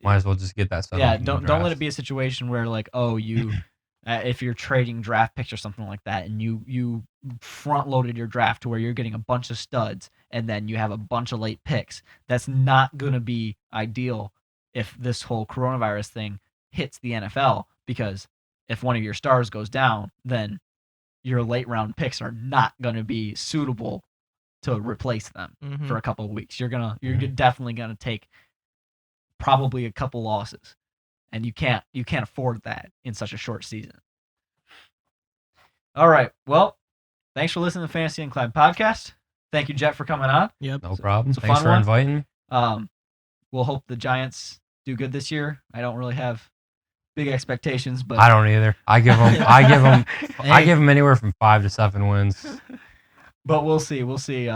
Might as well just get that set up. Yeah, don't let it be a situation where like, oh, you if you're trading draft picks or something like that, and you front loaded your draft to where you're getting a bunch of studs and then you have a bunch of late picks. That's not going to be ideal if this whole coronavirus thing hits the NFL, because if one of your stars goes down, then your late round picks are not going to be suitable to replace them for a couple of weeks. You're definitely going to take probably a couple losses, and you can't afford that in such a short season. All right. Well, thanks for listening to Fantasy Incline Podcast. Thank you, Jett, for coming on. Yep. No problem. It's a Thanks fun for one. inviting me. We'll hope the Giants do good this year. I don't really have big expectations, but I don't either. I give them anywhere from 5 to 7 wins. But we'll see. We'll see.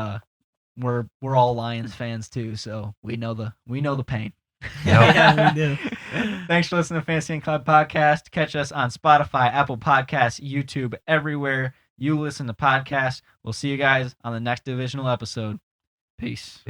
We're all Lions fans too, so we know the pain. Yeah, we do. Thanks for listening to Fantasy Incline Podcast. Catch us on Spotify, Apple Podcasts, YouTube, everywhere you listen to podcasts. We'll see you guys on the next divisional episode. Peace.